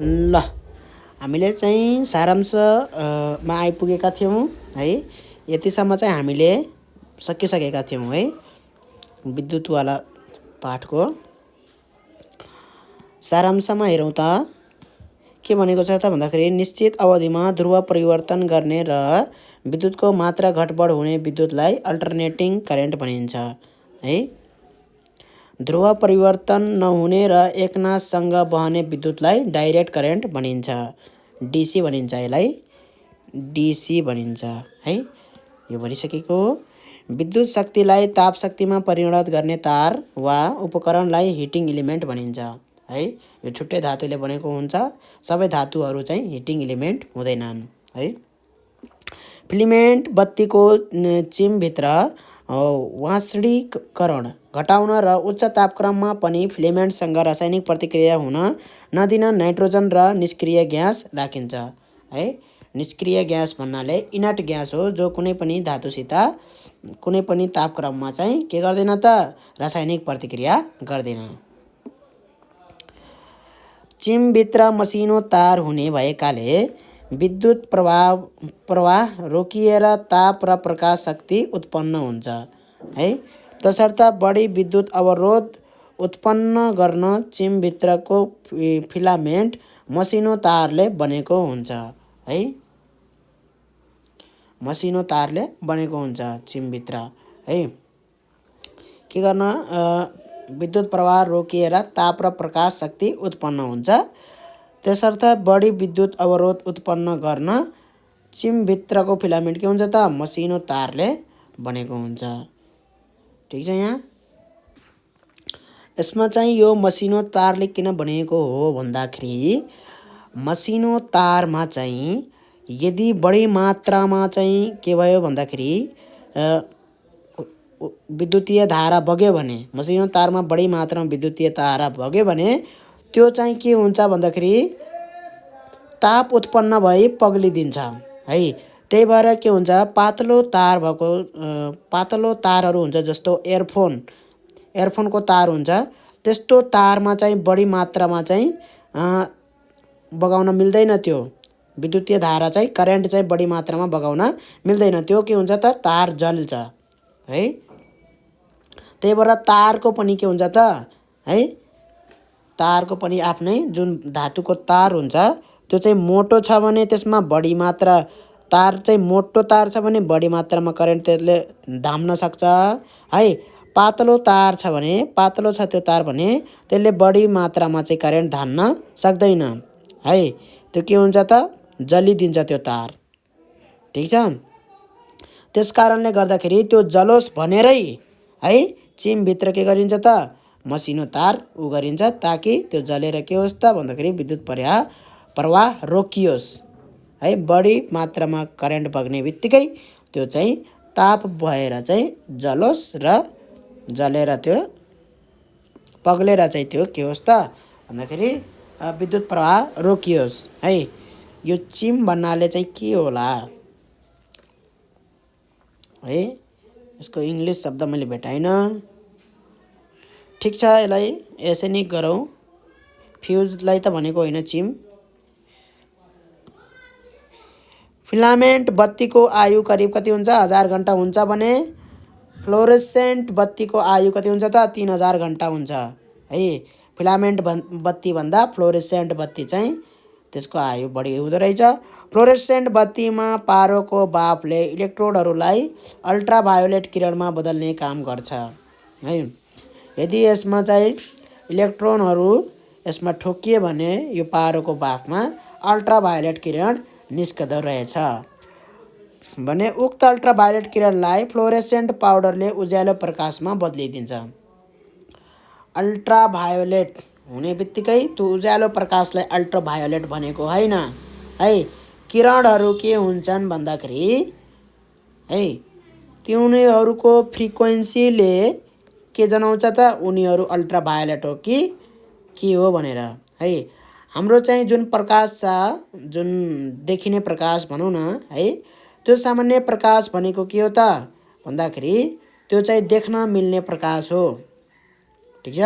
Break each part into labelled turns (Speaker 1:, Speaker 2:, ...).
Speaker 1: ल हामीले चाहिँ सारांशमा आइपुगेका थियौँ है। यतिसम्म चाहिँ हामीले सकिसकेका थियौँ है विद्युतवाला पाठको। सारांशमा हेरौँ त के भनेको छ त भन्दाखेरि निश्चित अवधिमा ध्रुव परिवर्तन गर्ने र विद्युतको मात्रा घटबढ हुने विद्युतलाई अल्टरनेटिङ करेन्ट भनिन्छ है। ध्रुव परिवर्तन नहुने र एकनाससँग बहने विद्युतलाई डाइरेक्ट करेन्ट भनिन्छ, डीसी भनिन्छ, यसलाई डीसी भनिन्छ है। यो भनिसकेको विद्युत शक्तिलाई ताप शक्तिमा परिणत गर्ने तार वा उपकरणलाई हिटिङ इलिमेन्ट भनिन्छ है। यो छुट्टै धातुले बनेको हुन्छ, सबै धातुहरू चाहिँ हिटिङ इलिमेन्ट हुँदैनन् है। फिलामेन्ट बत्तीको चिमभित्र वाष्णीकरण घटाउन र उच्च तापक्रममा पनि फिलामेन्टसँग रासायनिक प्रतिक्रिया हुन नदिन नाइट्रोजन र निष्क्रिय ग्यास राखिन्छ है। निष्क्रिय ग्यास भन्नाले इनर्ट ग्यास हो, जो कुनै पनि धातुसित कुनै पनि तापक्रममा चाहिँ के गर्दैन त, रासायनिक प्रतिक्रिया गर्दैन। चिमभित्र मसिनो तार हुने भएकाले विद्युत प्रवाह रोकिएर ताप र प्रकाश शक्ति उत्पन्न हुन्छ है। तसर्थ बढी विद्युत अवरोध उत्पन्न गर्न चिमभित्रको फिलामेन्ट मसिनो तारले बनेको हुन्छ है। मसिनो तारले बनेको हुन्छ चिमभित्र है। के गर्न विद्युत प्रवाह रोकिएर ताप र प्रकाश शक्ति उत्पन्न हुन्छ। त्यसर्थ बढी विद्युत अवरोध उत्पन्न गर्न चिमभित्रको फिलामेन्ट के हुन्छ त, मसिनो तारले बनेको हुन्छ। ठिक छ। यहाँ यसमा चाहिँ यो मसिनो तारले किन बनेको हो भन्दाखेरि मसिनो तारमा चाहिँ यदि बढी मात्रामा चाहिँ के भयो भन्दाखेरि विद्युतीय धारा बग्यो भने, मसिनो तारमा बढी मात्रामा विद्युतीय धारा बग्यो भने त्यो चाहिँ के हुन्छ भन्दाखेरि ताप उत्पन्न भई पग्लिदिन्छ है। त्यही भएर के हुन्छ, पातलो तार भएको पातलो तारहरू हुन्छ, जस्तो एयरफोनको तार हुन्छ, त्यस्तो तारमा चाहिँ बढी मात्रामा चाहिँ बगाउन मिल्दैन। त्यो विद्युतीय धारा चाहिँ करेन्ट चाहिँ बढी मात्रामा बगाउन मिल्दैन। त्यो के हुन्छ त, तार जल्छ है। त्यही भएर तारको पनि के हुन्छ त है, तारको पनि आफ्नै जुन धातुको तार हुन्छ त्यो चाहिँ मोटो छ भने त्यसमा बढी मात्रा, तार चाहिँ मोटो तार छ भने बढी मात्रामा करेन्ट त्यसले धाम्न सक्छ है। पातलो तार छ भने, पातलो छ त्यो तार भने त्यसले बढी मात्रामा चाहिँ करेन्ट धान्न सक्दैन है। त्यो के हुन्छ त, जलिदिन्छ त्यो तार। ठिक छ। त्यस कारणले गर्दाखेरि त्यो जलोस् भनेरै है चिमभित्र के गरिन्छ त, मसिनो तार गरिन्छ, ताकि त्यो जलेर के होस् त भन्दाखेरि विद्युत प्रवाह रोकियोस् है। बढी मात्रामा करेन्ट बग्ने बित्तिकै त्यो चाहिँ ताप भएर चाहिँ जलोस् र जलेर त्यो पग्लेर चाहिँ त्यो के होस् त भन्दाखेरि विद्युत प्रवाह रोकियोस् है। यो चिम भन्नाले चाहिँ के होला है, यसको इङ्ग्लिस शब्द मैले भेटाइनँ। ठिक छ, यसलाई यसै नै गरौँ। फ्युजलाई त भनेको होइन चिम। फिलामेन्ट बत्तीको आयु करिब कति हुन्छ, 1000 घण्टा हुन्छ भने फ्लोरेसेन्ट बत्तीको आयु कति हुन्छ त, 3000 घण्टा हुन्छ है। फिलामेन्ट बत्ती भन्दा फ्लोरेसेन्ट बत्ती चाहिँ त्यसको आयु बढी हुँदो रहेछ। फ्लोरेसेन्ट बत्तीमा पारोको बाफले इलेक्ट्रोडहरूलाई अल्ट्राभायोलेट किरणमा बदल्ने काम गर्छ है। यदि यसमा चाहिँ इलेक्ट्रोनहरू यसमा ठोकिए भने यो पारोको बाफमा अल्ट्राभायोलेट किरण निस्कँदो रहेछ भने उक्त अल्ट्राभायोलेट किरणलाई फ्लोरेसेन्ट पाउडरले उज्यालो प्रकाशमा बदलिदिन्छ। अल्ट्राभायोलेट हुने बित्तिकै त्यो उज्यालो प्रकाशलाई अल्ट्राभायोलेट भनेको होइन है। किरणहरू के हुन्छन् भन्दाखेरि है, तिनीहरूको फ्रिक्वेन्सीले के जनाउँछ त, उनीहरू अल्ट्राभायोलेट हो कि के हो भनेर है। हाम्रो चाहिँ जुन प्रकाश छ, जुन देखिने प्रकाश भनौँ न है, त्यो सामान्य प्रकाश भनेको के हो त भन्दाखेरि त्यो चाहिँ देख्न मिल्ने प्रकाश हो। ठिक छ।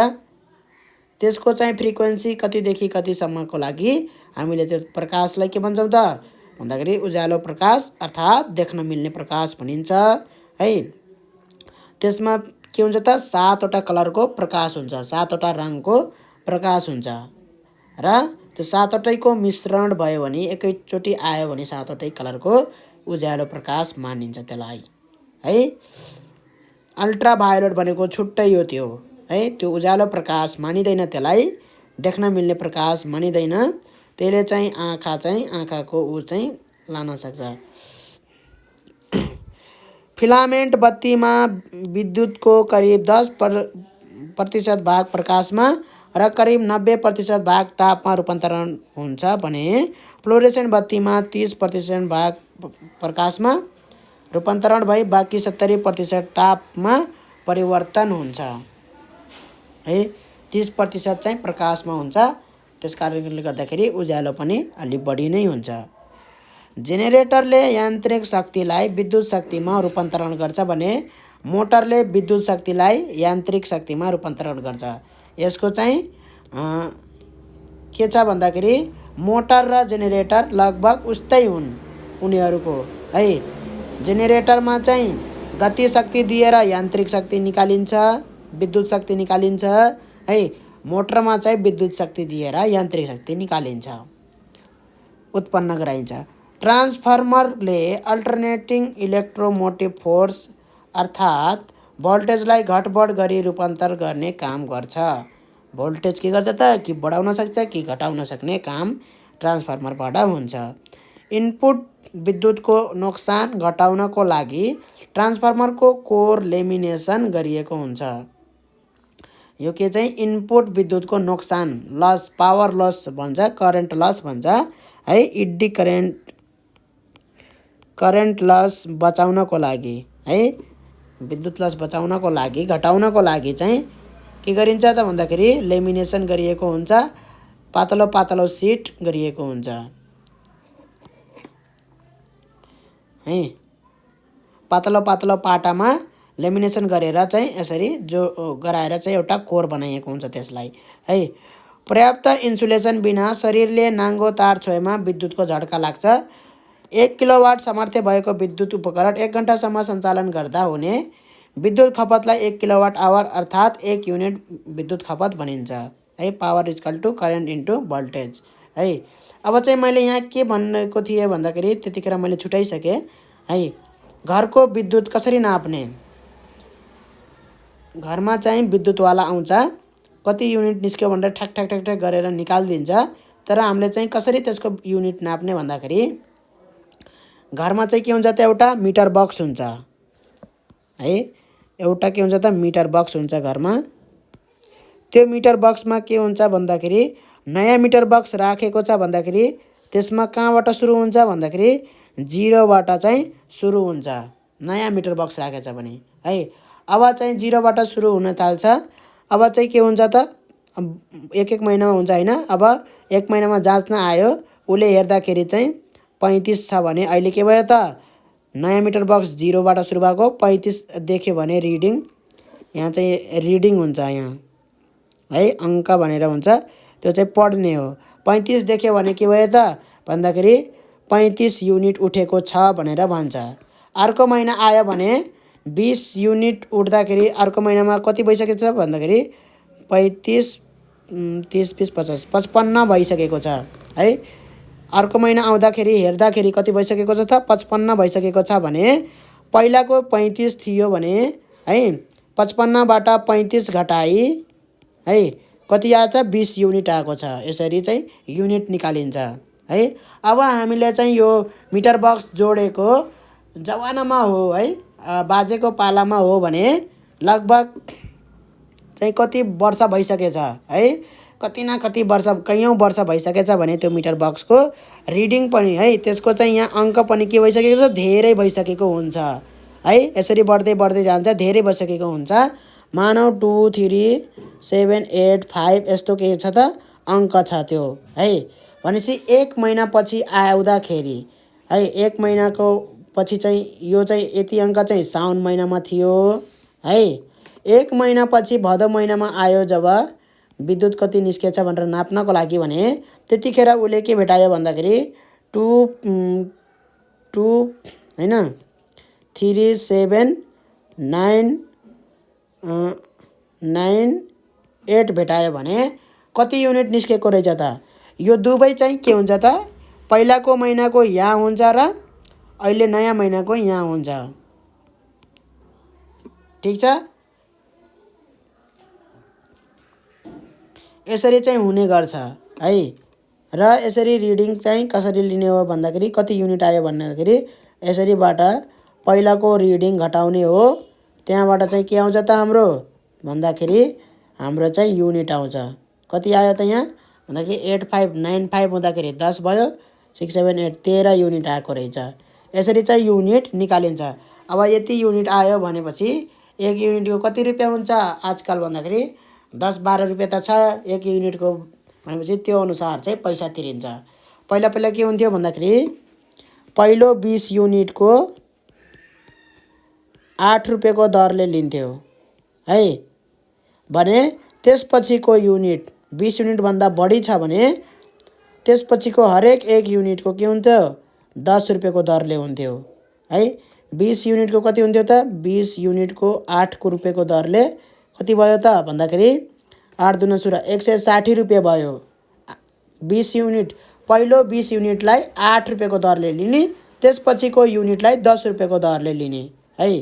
Speaker 1: त्यसको चाहिँ फ्रिक्वेन्सी कतिदेखि कतिसम्मको लागि हामीले त्यो प्रकाशलाई के भन्छौँ त भन्दाखेरि उज्यालो प्रकाश अर्थात् देख्न मिल्ने प्रकाश भनिन्छ है। त्यसमा के हुन्छ त 7वटा कलरको प्रकाश हुन्छ, 7वटा रङको प्रकाश हुन्छ र त्यो 7वटैको मिश्रण भयो भने एकैचोटि आयो भने 7वटै कलरको उज्यालो प्रकाश मानिन्छ त्यसलाई है। अल्ट्राभायोलेट भनेको छुट्टै हो त्यो है, त्यो उज्यालो प्रकाश मानिँदैन, त्यसलाई देख्न मिल्ने प्रकाश मानिँदैन। त्यसले चाहिँ आँखाको ऊ चाहिँ लान सक्छ। फिलामेन्ट बत्तीमा विद्युतको करिब 10% भाग प्रकाशमा र करिब 90% भाग तापमा रूपान्तरण हुन्छ भने फ्लोरेसेन्ट बत्तीमा 30% भाग प्रकाशमा रूपान्तरण भई बाँकी 70% तापमा परिवर्तन हुन्छ है। 30% चाहिँ प्रकाशमा हुन्छ, त्यस कारणले गर्दाखेरि उज्यालो पनि अलि बढी नै हुन्छ। जेनेरेटरले यान्त्रिक शक्तिलाई विद्युत शक्तिमा रूपान्तरण गर्छ भने मोटरले विद्युत शक्तिलाई यान्त्रिक शक्तिमा रूपान्तरण गर्छ। यसको चाहिँ के छ भन्दाखेरि मोटर र जेनेरेटर लगभग उस्तै हुन् उनीहरूको है। जेनेरेटरमा चाहिँ गति शक्ति दिएर यान्त्रिक शक्ति निकालिन्छ, विद्युत शक्ति निकालिन्छ है। मोटरमा चाहिँ विद्युत शक्ति दिएर यान्त्रिक शक्ति निकालिन्छ, उत्पन्न गराइन्छ। ट्रान्सफर्मरले अल्टरनेटिङ इलेक्ट्रोमोटिभ फोर्स अर्थात् भोल्टेजलाई घटबढ गरी रूपान्तर गर्ने काम गर्छ। भोल्टेज के गर्छ त कि बढाउन सक्छ कि घटाउन सक्ने काम ट्रान्सफर्मरबाट हुन्छ। इनपुट विद्युतको नोक्सान घटाउनको लागि ट्रान्सफर्मरको कोर लेमिनेसन गरिएको हुन्छ। यो के चाहिँ इनपुट विद्युतको नोक्सान, लस, पावर लस भन्छ, करेन्ट लस भन्छ है। इडी करेन्ट लस बचाउनको लागि है, विद्युत लस बचाउनको लागि, घटाउनको लागि चाहिँ के गरिन्छ त भन्दाखेरि लेमिनेसन गरिएको हुन्छ, पातलो पातलो सिट गरिएको हुन्छ है। पातलो पातलो पाटामा लेमिनेसन गरेर चाहिँ यसरी जो गराएर चाहिँ एउटा कोर बनाइएको हुन्छ त्यसलाई है। पर्याप्त इन्सुलेसन बिना शरीरले नाङ्गो तार छोएमा विद्युतको झड्का लाग्छ। 1 किलोवाट सामर्थ्य भएको विद्युत उपकरण 1 घण्टासम्म सञ्चालन गर्दा हुने विद्युत खपतलाई 1 किलोवाट आवर अर्थात् 1 युनिट विद्युत खपत भनिन्छ है। Power equal to current into voltage है। अब चाहिँ मैले यहाँ के भनेको थिएँ भन्दाखेरि त्यतिखेर मैले छुटाइसकेँ है। घरको विद्युत कसरी नाप्ने, घरमा चाहिँ विद्युतवाला आउँछ, कति युनिट निस्क्यो भनेर ठ्याक ठ्याक ठ्याक ठ्याक गरेर निकालिदिन्छ। तर हामीले चाहिँ कसरी त्यसको युनिट नाप्ने भन्दाखेरि घरमा चाहिँ के हुन्छ त एउटा मिटर बक्स हुन्छ है। एउटा के हुन्छ त मिटर बक्स हुन्छ घरमा। त्यो मिटर बक्समा के हुन्छ भन्दाखेरि नयाँ मिटर बक्स राखेको छ भन्दाखेरि त्यसमा कहाँबाट सुरु हुन्छ भन्दाखेरि 0बाट चाहिँ सुरु हुन्छ, नयाँ मिटर बक्स राखेको छ भने है। अब चाहिँ 0बाट सुरु हुन थाल्छ। अब चाहिँ के हुन्छ त एक महिनामा हुन्छ होइन। अब 1 महिनामा जाँच्न आयो, उसले हेर्दाखेरि चाहिँ 35 छ भने अहिले के भयो त नयाँ मिटर बक्स 0बाट सुरु भएको 35 देख्यो भने रिडिङ, यहाँ चाहिँ रिडिङ हुन्छ यहाँ है, अङ्क भनेर हुन्छ, त्यो चाहिँ पढ्ने हो। 35 देख्यो भने के भयो त भन्दाखेरि 35 युनिट उठेको छ भनेर भन्छ। अर्को महिना आयो भने 20 युनिट उठ्दाखेरि अर्को महिनामा कति भइसकेको छ भन्दाखेरि 35 30 20 50 55 भइसकेको छ है। अर्को महिना आउँदाखेरि हेर्दाखेरि कति भइसकेको छ त 55 भइसकेको छ भने पहिलाको 35 थियो भने है 55बाट 35 घटाई है कति आएछ 20 युनिट आएको छ। यसरी चाहिँ युनिट निकालिन्छ है। अब हामीले चाहिँ यो मिटर बक्स जोडेको जमानामा हो है, बाजेको पालामा हो भने लगभग चाहिँ कति वर्ष भइसकेछ है, कति न कति वर्ष, कैयौँ वर्ष भइसकेछ भने त्यो मिटर बक्सको रिडिङ पनि है, त्यसको चाहिँ यहाँ अङ्क पनि के भइसकेको छ, धेरै भइसकेको हुन्छ है। यसरी बढ्दै बढ्दै जान्छ, धेरै भइसकेको हुन्छ। मानौ 2 3 7 8 5 यस्तो के छ त अङ्क छ त्यो है। भनेपछि 1 महिनापछि आउँदाखेरि है, 1 महिनाको पछि चाहिँ यो चाहिँ यति अङ्क चाहिँ साउन महिनामा थियो है। 1 महिनापछि भदौ महिनामा आयो जब विद्युत कति निस्केछ भनेर नाप्नको लागि भने त्यतिखेर उसले के भेटायो भन्दाखेरि 2 हैन 3798 भेटायो भने कति युनिट निस्केको रहेछ त? यो दुवै चाहिँ के हुन्छ त? पहिलाको महिनाको यहाँ हुन्छ र अहिले नयाँ महिनाको यहाँ हुन्छ। ठीक छ, यसरी चाहिँ हुने गर्छ है। र यसरी रिडिङ चाहिँ कसरी लिने हो भन्दाखेरि कति युनिट आयो भन्दाखेरि यसरीबाट पहिलाको रिडिङ घटाउने हो। त्यहाँबाट चाहिँ के आउँछ त हाम्रो भन्दाखेरि हाम्रो चाहिँ युनिट आउँछ। कति आयो त यहाँ भन्दाखेरि 8595 हुँदाखेरि 10 भयो, 678 13 युनिट आएको रहेछ। यसरी चाहिँ युनिट निकालिन्छ। अब यति युनिट आयो भनेपछि एक युनिटको कति रुपियाँ हुन्छ आजकल भन्दाखेरि 10-12 रुपियाँ त छ एक युनिटको भनेपछि त्यो अनुसार चाहिँ पैसा तिरिन्छ। पहिला के हुन्थ्यो भन्दाखेरि पहिलो 20 युनिटको 8 रुपियाँको दरले लिन्थ्यो है भने त्यसपछिको युनिट 20 युनिटभन्दा बढी छ भने त्यसपछिको हरेक एक युनिटको के हुन्थ्यो 10 रुपियाँको दरले हुन्थ्यो है। 20 युनिटको कति हुन्थ्यो त 20 युनिटको 8 रुपियाँको दरले कति भयो त भन्दाखेरि 8 दुना 16 160 रुपियाँ भयो। 20 युनिट पहिलो 20 युनिटलाई 8 रुपियाँको दरले लिने, त्यसपछिको युनिटलाई 10 रुपियाँको दरले लिने है।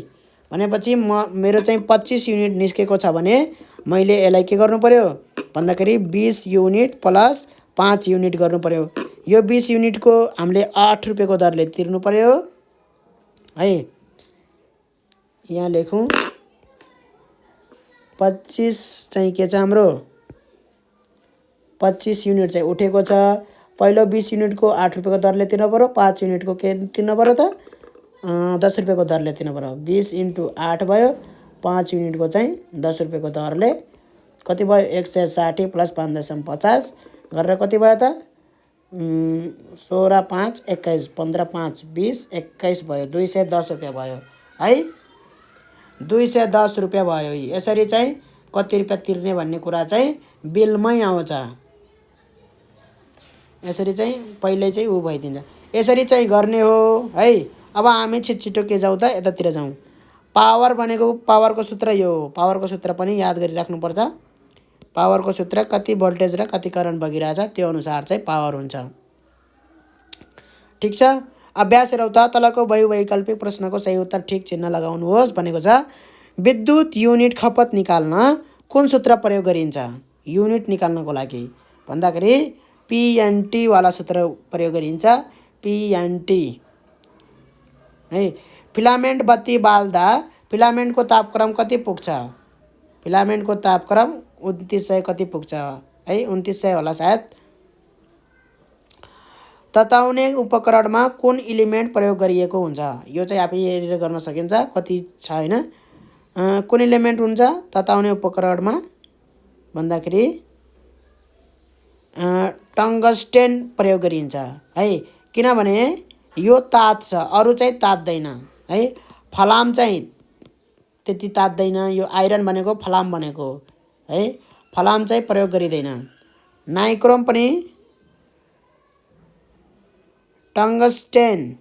Speaker 1: भनेपछि मेरो चाहिँ 25 युनिट निस्केको छ भने मैले यसलाई के गर्नु पर्यो भन्दाखेरि 20 युनिट प्लस 5 युनिट गर्नु पर्यो। यो 20 युनिटको हामीले 8 रुपियाँको दरले तिर्नु पर्यो है। यहाँ लेखौँ 25 चाहिँ के छ हाम्रो 25 युनिट चाहिँ उठेको छ। पहिलो 20 युनिटको 8 रुपियाँको दरले तिर्नु पर्यो, 5 युनिटको के तिर्नु पर्यो त 10 रुपियाँको दरले तिर्नु पर्यो। 20 × 8 भयो, 5 युनिटको चाहिँ 10 रुपियाँको दरले कति भयो 160 प्लस 5.50 गरेर कति भयो त 16 5 21 15 5 20 21 भयो 210 रुपियाँ भयो है। 210 रुपियाँ भयो। यसरी चाहिँ कति रुपियाँ तिर्ने भन्ने कुरा चाहिँ बिलमै आउँछ। यसरी चाहिँ पहिले चाहिँ उ भइदिन्छ। यसरी चाहिँ गर्ने हो है। अब हामी छिटो के जाउँ त यतातिर जाउँ। पावर भनेको पावरको सूत्र यो हो। पावरको सूत्र पनि याद गरिराख्नुपर्छ। पावरको सूत्र कति भोल्टेज र कति करन्ट बगिरहेछ त्यो अनुसार चाहिँ पावर हुन्छ। ठीक छ, अभ्यास हेरौँ त। तलको बहुवैकल्पिक प्रश्नको सही उत्तर ठीक चिन्ह लगाउनुहोस् भनेको छ। विद्युत युनिट खपत निकाल्न कुन सूत्र प्रयोग गरिन्छ? युनिट निकाल्नको लागि भन्दाखेरि PNT वाला सूत्र प्रयोग गरिन्छ। PNT है। फिलामेन्ट बत्ती बाल्दा फिलामेन्टको तापक्रम कति पुग्छ? फिलामेन्टको तापक्रम 2900 कति पुग्छ है 2900 होला सायद। तताउने उपकरणमा कुन इलिमेन्ट प्रयोग गरिएको हुन्छ? यो चाहिँ आफै हेरेर गर्न सकिन्छ कति छ हैन। कुन इलिमेन्ट हुन्छ तताउने उपकरणमा भन्दाखेरि टङ्गस्टेन प्रयोग गरिन्छ है। किनभने यो तात्छ, अरू चाहिँ तात्दैन है। फलाम चाहिँ त्यति तात्दैन। यो आइरन भनेको फलाम भनेको है। फलाम चाहिँ प्रयोग गरिँदैन। नाइक्रोम पनि टङ्गस्टेन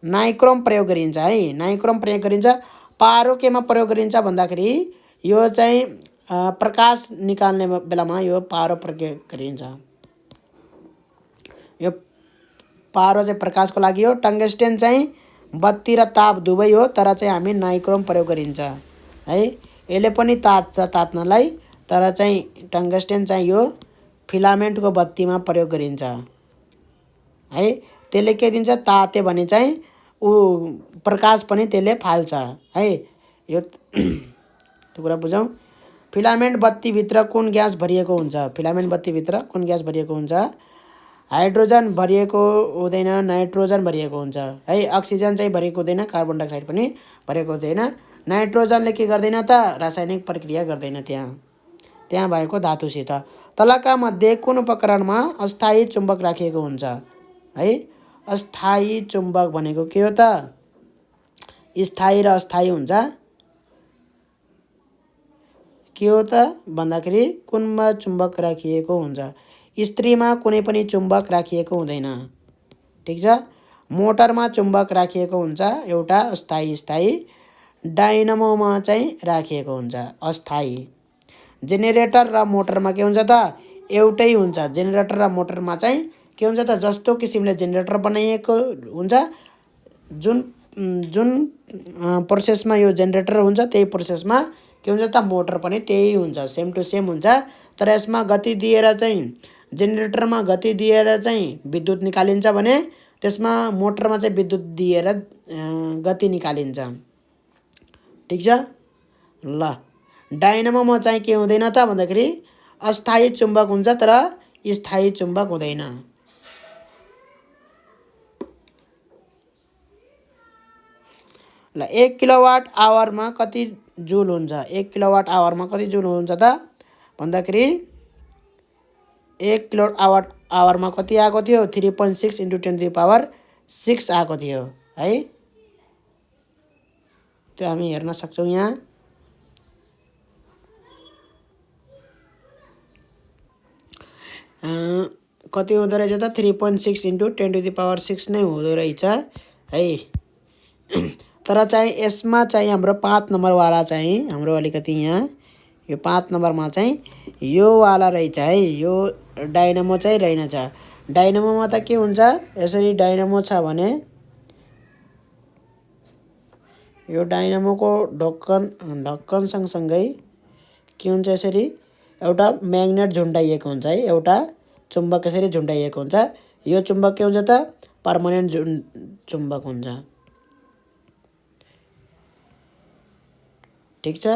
Speaker 1: नाइक्रोम प्रयोग गरिन्छ है। नाइक्रोम प्रयोग गरिन्छ। पारो केमा प्रयोग गरिन्छ भन्दाखेरि यो चाहिँ प्रकाश निकाल्ने बेलामा यो पारो प्रयोग गरिन्छ। यो पारो चाहिँ प्रकाशको लागि हो। टङ्गस्टेन चाहिँ बत्ती र ताप दुवै हो, तर चाहिँ हामी नाइक्रोम प्रयोग गरिन्छ है। यसले पनि तात्छ तात्नलाई, तर चाहिँ टङ्गस्टेन चाहिँ यो फिलामेन्टको बत्तीमा प्रयोग गरिन्छ है। त्यसले के दिन्छ ताते भने चाहिँ ऊ प्रकाश पनि त्यसले फाल्छ है। यो त्यो कुरा बुझौँ। फिलामेन्ट बत्तीभित्र कुन ग्यास भरिएको हुन्छ? फिलामेन्ट बत्तीभित्र कुन ग्यास भरिएको हुन्छ? हाइड्रोजन भरिएको हुँदैन, नाइट्रोजन भरिएको हुन्छ है। अक्सिजन चाहिँ भरिएको हुँदैन, कार्बन डाइअक्साइड पनि भरिएको हुँदैन। नाइट्रोजनले के गर्दैन त रासायनिक प्रक्रिया गर्दैन त्यहाँ भएको धातुसित। तलका मध्ये कुन उपकरणमा अस्थायी चुम्बक राखिएको हुन्छ है? अस्थायी चुम्बक भनेको के हो त? स्थायी र अस्थायी हुन्छ। के हो त भन्दाखेरि कुनमा चुम्बक राखिएको हुन्छ। स्त्रीमा कुनै पनि चुम्बक राखिएको हुँदैन। ठिक छ। मोटरमा चुम्बक राखिएको हुन्छ एउटा अस्थायी स्थायी। डाइनामोमा चाहिँ राखिएको हुन्छ अस्थायी। जेनेरेटर र मोटरमा के हुन्छ त एउटै हुन्छ। जेनेरेटर र मोटरमा चाहिँ के हुन्छ त जस्तो किसिमले जेनेरेटर बनाइएको हुन्छ जुन जुन प्रोसेसमा यो जेनेरेटर हुन्छ त्यही प्रोसेसमा के हुन्छ त मोटर पनि त्यही हुन्छ, सेम टु सेम हुन्छ। तर यसमा गति दिएर चाहिँ जेनेरेटरमा गति दिएर चाहिँ विद्युत निकालिन्छ भने त्यसमा मोटरमा चाहिँ विद्युत दिएर गति निकालिन्छ। ठिक छ। ल डाइनामोमा चाहिँ के हुँदैन त भन्दाखेरि अस्थायी चुम्बक हुन्छ तर स्थायी चुम्बक हुँदैन। ल 1 किलोवाट आवरमा कति जुल हुन्छ? 1 किलोवाट आवरमा कति जुल हुन्छ त भन्दाखेरि 1 किलोवाट आवरमा कति आएको थियो? 3.6 × 10⁶ आएको थियो है। त्यो हामी हेर्न सक्छौँ यहाँ। कति हुँदो रहेछ त 3.6 × 10⁶ नै हुँदो रहेछ है। तर चाहिँ यसमा चाहिँ हाम्रो 5 नम्बरवाला चाहिँ हाम्रो अलिकति यहाँ यो 5 नम्बरमा चाहिँ यो वाला रहेछ है। यो डाइनामो चाहिँ रहेनछ। डाइनामोमा त के हुन्छ यसरी डाइनामो छ भने यो डाइनामोको ढक्कन सँगसँगै के हुन्छ यसरी एउटा म्याग्नेट झुन्डाइएको हुन्छ है। एउटा चुम्बक यसरी झुन्डाइएको हुन्छ। यो चुम्बक के हुन्छ त पर्मनेन्ट चुम्बक हुन्छ। ठिक छ।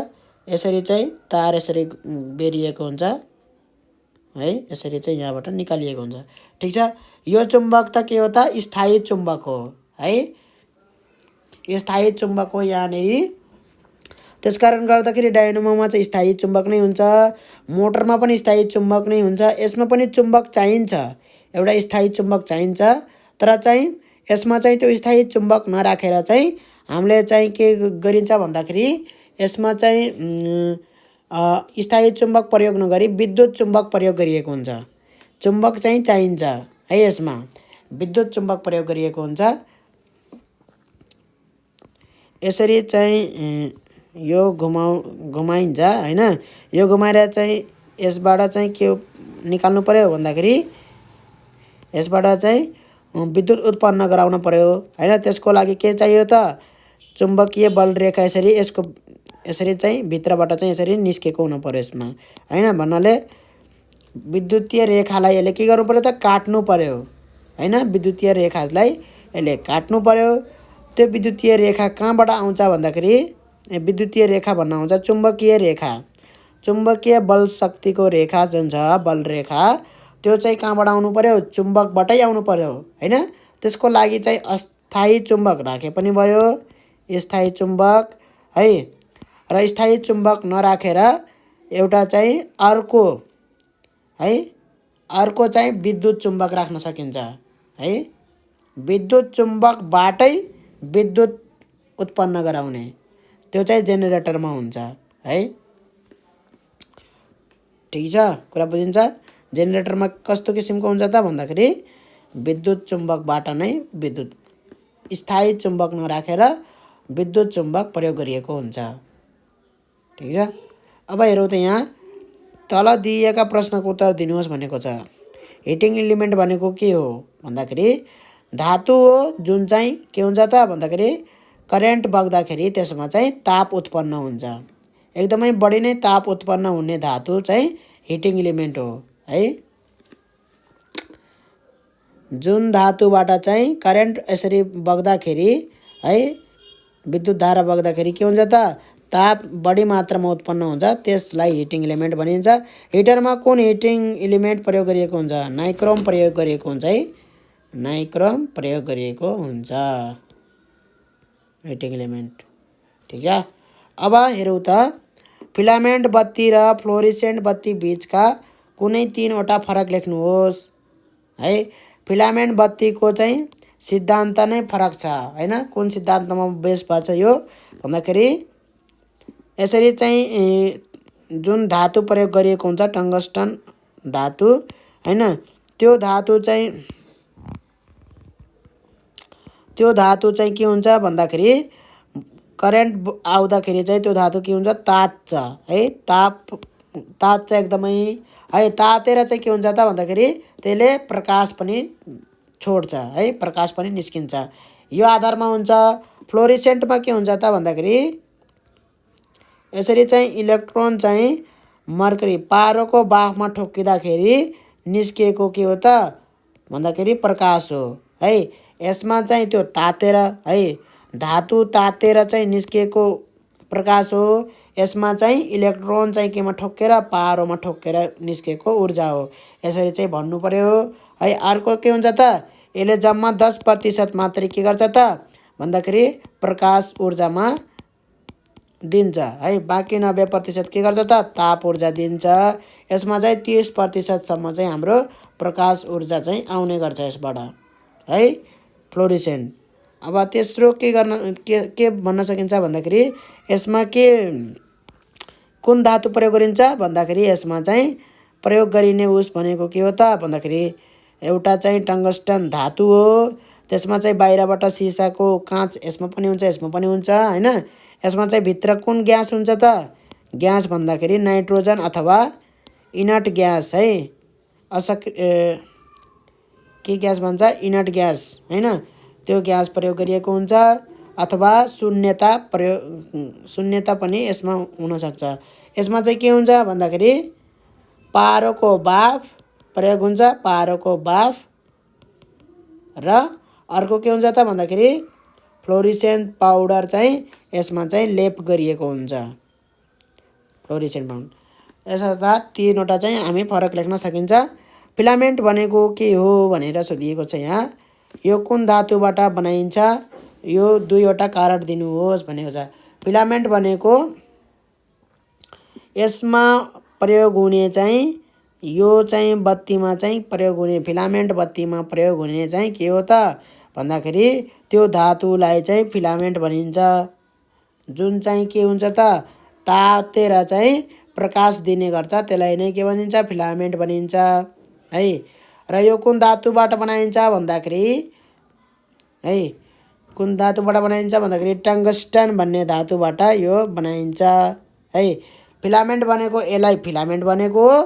Speaker 1: यसरी चाहिँ तार यसरी बेरिएको हुन्छ है। यसरी चाहिँ यहाँबाट निकालिएको हुन्छ। ठिक छ। यो चुम्बक त के हो त स्थायी चुम्बक हो है। स्थायी चुम्बक हो यहाँनिर। त्यसकारण गर्दाखेरि डाइनामोमा चाहिँ स्थायी चुम्बक नै हुन्छ। मोटरमा पनि स्थायी चुम्बक नै हुन्छ। यसमा पनि चुम्बक चाहिन्छ, एउटा स्थायी चुम्बक चाहिन्छ। तर चाहिँ यसमा चाहिँ त्यो स्थायी चुम्बक नराखेर चाहिँ हामीले चाहिँ के गरिन्छ भन्दाखेरि यसमा चाहिँ स्थायी चुम्बक प्रयोग नगरी विद्युत चुम्बक प्रयोग गरिएको हुन्छ। चुम्बक चाहिँ चाहिन्छ है। यसमा विद्युत चुम्बक प्रयोग गरिएको हुन्छ। यसरी चाहिँ यो घुमाइन्छ हैन। यो घुमाएर चाहिँ यसबाट चाहिँ के निकाल्नु पर्यो भन्दाखेरि यसबाट चाहिँ विद्युत उत्पन्न गराउन पर्यो हैन। त्यसको लागि के चाहियो त चुम्बकीय बल रेखा यसरी यसको यसरी चाहिँ भित्रबाट चाहिँ यसरी निस्केको हुनु पर्यो यसमा हैन। भन्नाले विद्युतीय रेखालाई यसले के गर्नु पर्यो त काट्नु पर्यो हैन। विद्युतीय रेखालाई यसले काट्नु पर्यो। त्यो विद्युतीय रेखा कहाँबाट आउँछ भन्दाखेरि विद्युतीय रेखा भन्न आउँछ चुम्बकीय रेखा। चुम्बकीय बल शक्तिको रेखा जुन छ बल रेखा त्यो चाहिँ कहाँबाट आउनु पर्यो? चुम्बकबाटै आउनु पर्यो हैन। त्यसको लागि चाहिँ अस्थायी चुम्बक राखे पनि भयो, स्थायी चुम्बक है। र स्थायी चुम्बक नराखेर एउटा चाहिँ अर्को है, अर्को चाहिँ विद्युत चुम्बक राख्न सकिन्छ है। विद्युत चुम्बकबाटै विद्युत उत्पन्न गराउने त्यो चाहिँ जेनेरेटरमा हुन्छ है। ठिक छ। कुरा बुझिन्छ। जेनेरेटरमा कस्तो किसिमको हुन्छ त भन्दाखेरि विद्युत चुम्बकबाट नै विद्युत, स्थायी चुम्बक नराखेर विद्युत चुम्बक प्रयोग गरिएको हुन्छ। ठिक छ। अब हेरौँ त यहाँ तल दिएका प्रश्नको उत्तर दिनुहोस् भनेको छ। हिटिङ इलिमेन्ट भनेको के हो भन्दाखेरि धातु हो जुन चाहिँ के हुन्छ त भन्दाखेरि करेन्ट बग्दाखेरि त्यसमा चाहिँ ताप उत्पन्न हुन्छ। एकदमै बढी नै ताप उत्पन्न हुने धातु चाहिँ हिटिङ इलिमेन्ट हो है। जुन धातुबाट चाहिँ करेन्ट यसरी बग्दाखेरि है, विद्युत धारा बग्दाखेरि के हुन्छ त ताप बढी मात्रामा उत्पन्न हुन्छ, त्यसलाई हिटिङ इलिमेन्ट भनिन्छ। हिटरमा कुन हिटिङ इलिमेन्ट प्रयोग गरिएको हुन्छ? नाइक्रोम प्रयोग गरिएको हुन्छ है। नाइक्रोम प्रयोग गरिएको हुन्छ हिटिङ इलिमेन्ट। ठिक छ। अब हेरौँ त फिलामेन्ट बत्ती र फ्लोरिसेन्ट बत्ती बीचका कुनै 3वटा फरक लेख्नुहोस् है। फिलामेन्ट बत्तीको चाहिँ सिद्धान्त नै फरक छ हैन। कुन सिद्धान्तमा बेस भएको छ यो भन्दाखेरि यसरी चाहिँ जुन धातु प्रयोग गरिएको हुन्छ टङ्गस्टन धातु हैन, त्यो धातु चाहिँ के हुन्छ भन्दाखेरि करेन्ट आउँदाखेरि चाहिँ त्यो धातु के हुन्छ तात्छ है, तात्छ एकदमै है। तातेर चाहिँ के हुन्छ त भन्दाखेरि त्यसले प्रकाश पनि छोड्छ है, प्रकाश पनि निस्किन्छ। यो आधारमा हुन्छ। फ्लोरिसेन्टमा के हुन्छ त भन्दाखेरि यसरी चाहिँ इलेक्ट्रोन चाहिँ मर्करी पारोको बाफमा ठोक्किँदाखेरि निस्किएको के हो त भन्दाखेरि प्रकाश हो है। यसमा चाहिँ त्यो तातेर है, धातु तातेर चाहिँ निस्किएको प्रकाश हो। यसमा चाहिँ इलेक्ट्रोन चाहिँ केमा ठोक्केर पारोमा ठोक्केर निस्केको ऊर्जा हो। यसरी चाहिँ भन्नु पर्यो है। अर्को के हुन्छ त यसले जम्मा 10% मात्रै के गर्छ त भन्दाखेरि प्रकाश ऊर्जामा दिन्छ है। बाँकी 90% के गर्छ त ताप ऊर्जा दिन्छ। यसमा चाहिँ 30% सम्म चाहिँ हाम्रो प्रकाश ऊर्जा चाहिँ आउने गर्छ यसबाट है, फ्लोरिसेन्ट। अब तेस्रो के भन्न सकिन्छ भन्दाखेरि यसमा के कुन धातु प्रयोग गरिन्छ भन्दाखेरि यसमा चाहिँ प्रयोग गरिने उस भनेको के हो त भन्दाखेरि एउटा चाहिँ टङ्गस्टन धातु हो। त्यसमा चाहिँ बाहिरबाट सिसाको काँच यसमा पनि हुन्छ यसमा पनि हुन्छ हैन। यसमा चाहिँ भित्र कुन ग्यास हुन्छ त ग्यास भन्दाखेरि नाइट्रोजन अथवा इनर्ट ग्यास है। के ग्यास भन्छ इनर्ट ग्यास हैन, त्यो ग्यास प्रयोग गरिएको हुन्छ अथवा शून्यता पनि यसमा हुनसक्छ। यसमा चाहिँ के हुन्छ भन्दाखेरि पारोको बाफ प्रयोग हुन्छ, पारोको बाफ। र अर्को के हुन्छ त भन्दाखेरि फ्लोरिसेन्ट पाउडर चाहिँ यसमा चाहिँ लेप गरिएको हुन्छ, फ्लोरिसेन्ट पाउडर। यसर्थ तीनवटा चाहिँ हामी फरक लेख्न सकिन्छ। फिलामेन्ट भनेको के हो भनेर सोधिएको छ यहाँ। यो कुन धातुबाट बनाइन्छ, यो 2वटा कारण दिनुहोस् भनेको छ। फिलामेन्ट भनेको यसमा प्रयोग हुने चाहिँ यो चाहिँ बत्तीमा चाहिँ प्रयोग हुने फिलामेन्ट बत्तीमा प्रयोग हुने चाहिँ के हो त भन्दाखेरि त्यो धातुलाई चाहिँ फिलामेन्ट भनिन्छ। जुन चाहिँ के हुन्छ त तातेर चाहिँ प्रकाश दिने गर्छ त्यसलाई नै के भनिन्छ फिलामेन्ट भनिन्छ है। र यो कुन धातुबाट बनाइन्छ भन्दाखेरि है, कुन धातुबाट बनाइन्छ भन्दाखेरि टङ्गस्टन भन्ने धातुबाट यो बनाइन्छ है। फिलामेन्ट भनेको यसलाई फिलामेन्ट भनेको हो,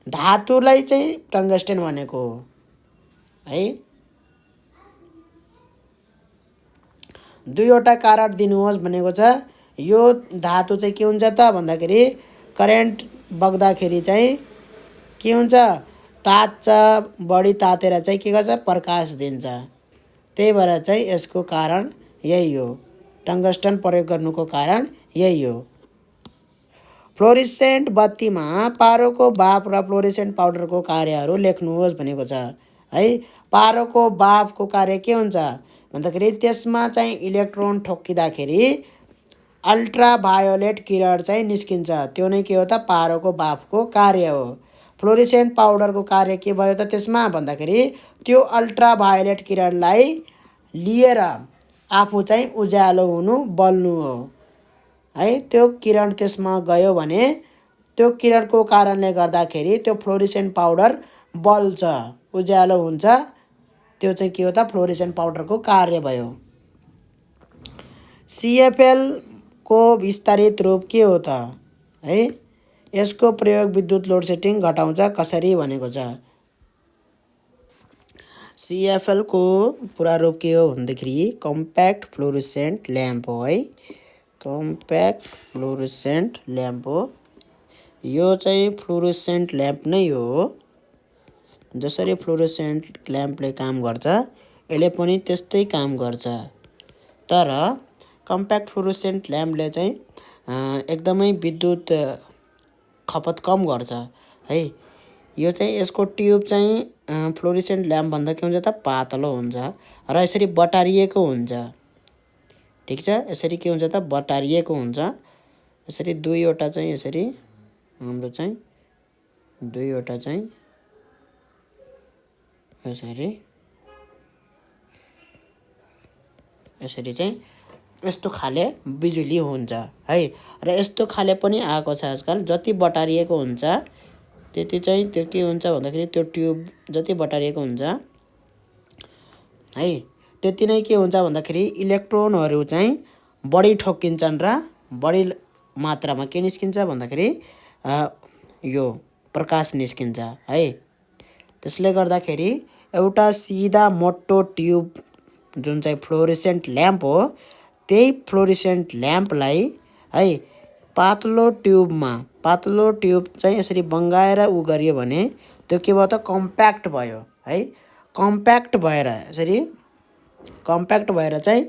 Speaker 1: धातुलाई चाहिँ टङ्गस्टन भनेको हो है। 2वटा कारण दिनुहोस् भनेको छ। यो धातु चाहिँ के हुन्छ त भन्दाखेरि करेन्ट बग्दाखेरि चाहिँ के हुन्छ तात्छ, बढी तातेर चाहिँ के गर्छ प्रकाश दिन्छ। त्यही भएर चाहिँ यसको कारण यही हो, टङ्गस्टन प्रयोग गर्नुको कारण यही हो। फ्लोरिसेन्ट बत्तीमा पारोको बाफ र फ्लोरिसेन्ट पाउडरको कार्यहरू लेख्नुहोस् भनेको छ है। पारोको बाफको कार्य के हुन्छ भन्दाखेरि त्यसमा चाहिँ इलेक्ट्रोन ठोक्किँदाखेरि अल्ट्राभायोलेट किरण चाहिँ निस्किन्छ, त्यो नै के हो त पारोको बाफको कार्य हो। फ्लोरिसेन्ट पाउडरको कार्य के भयो त त्यसमा भन्दाखेरि त्यो अल्ट्राभायोलेट किरणलाई लिएर आफू चाहिँ उज्यालो हुनु बल्नु हो है। त्यो किरण त्यसमा गयो भने त्यो किरणको कारणले गर्दाखेरि त्यो फ्लोरिसेन्ट पाउडर बल्छ, उज्यालो हुन्छ। त्यो चाहिँ के हो त फ्लोरिसेन्ट पाउडरको कार्य भयो। CFL को विस्तारित रूप के हो त है। यसको प्रयोग विद्युत लोड सेटिङ घटाउँछ कसरी भनेको छ। CFL को पुरा रूप के हो भन्दाखेरि कम्प्याक्ट फ्लोरिसेन्ट ल्याम्प हो है, कम्प्याक्ट फ्लोरिसेन्ट ल्याम्प हो। यो चाहिँ फ्लोरिसेन्ट ल्याम्प नै हो। जसरी फ्लोरिसेन्ट ल्याम्पले काम गर्छ यसले पनि त्यस्तै काम गर्छ। तर कम्प्याक्ट फ्लोरिसेन्ट ल्याम्पले चाहिँ एकदमै विद्युत खपत कम गर्छ है। यो चाहिँ यसको ट्युब चाहिँ फ्लोरिसेन्ट ल्याम्प भन्दा के हुन्छ त पातलो हुन्छ र यसरी बटारिएको हुन्छ। ठिक छ, यसरी के हुन्छ त बटारिएको हुन्छ। यसरी 2वटा चाहिँ यसरी हाम्रो चाहिँ 2वटा चाहिँ यसरी चाहिँ यस्तो खाले बिजुली हुन्छ है। र यस्तो खाले पनि आएको छ आजकल, जति बटारिएको हुन्छ त्यति चाहिँ त्यो के हुन्छ भन्दाखेरि त्यो ट्युब जति बटारिएको हुन्छ है त्यति नै के हुन्छ भन्दाखेरि इलेक्ट्रोनहरू चाहिँ बढी ठोक्किन्छन् र बढी मात्रामा के निस्किन्छ भन्दाखेरि यो प्रकाश निस्किन्छ है। त्यसले गर्दाखेरि एउटा सिधा मोटो ट्युब जुन चाहिँ फ्लोरेसेन्ट ल्याम्प हो, त्यही फ्लोरेसेन्ट ल्याम्पलाई है पातलो ट्युब चाहिँ यसरी बङ्गाएर उ गरियो भने त्यो के भयो त कम्प्याक्ट भयो है। कम्प्याक्ट भएर चाहिँ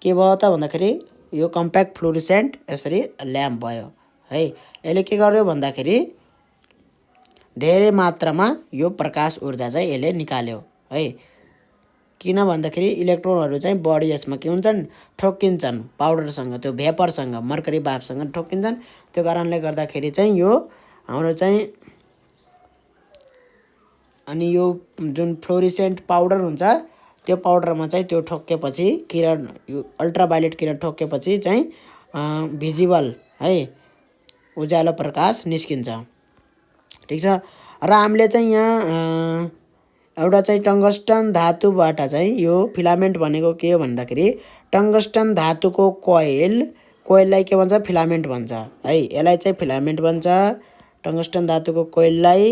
Speaker 1: के भयो त भन्दाखेरि यो कम्प्याक्ट फ्लोरेसेन्ट यसरी ल्याम्प भयो है। यसले के गर्यो भन्दाखेरि धेरै मात्रामा यो प्रकाश ऊर्जा चाहिँ यसले निकाल्यो है। किन भन्दाखेरि इलेक्ट्रोनहरू चाहिँ बढी यसमा के हुन्छन् ठोक्किन्छन् पाउडरसँग, त्यो भेपरसँग, मर्करी भापसँग ठोक्किन्छन्। त्यो कारणले गर्दाखेरि चाहिँ यो हाम्रो चाहिँ अनि यो जुन फ्लोरेसेन्ट पाउडर हुन्छ त्यो पाउडरमा चाहिँ त्यो ठोक्केपछि किरण, यो अल्ट्राभायोलेट किरण ठोक्केपछि चाहिँ भिजिबल है उज्यालो प्रकाश निस्किन्छ। ठिक छ। र हामीले चाहिँ यहाँ एउटा चाहिँ टङ्गस्टन धातुबाट चाहिँ यो फिलामेन्ट भनेको के हो भन्दाखेरि टङ्गस्टन धातुको कोइललाई के भन्छ फिलामेन्ट भन्छ है। यसलाई चाहिँ फिलामेन्ट भन्छ टङ्गस्टन धातुको कोइललाई।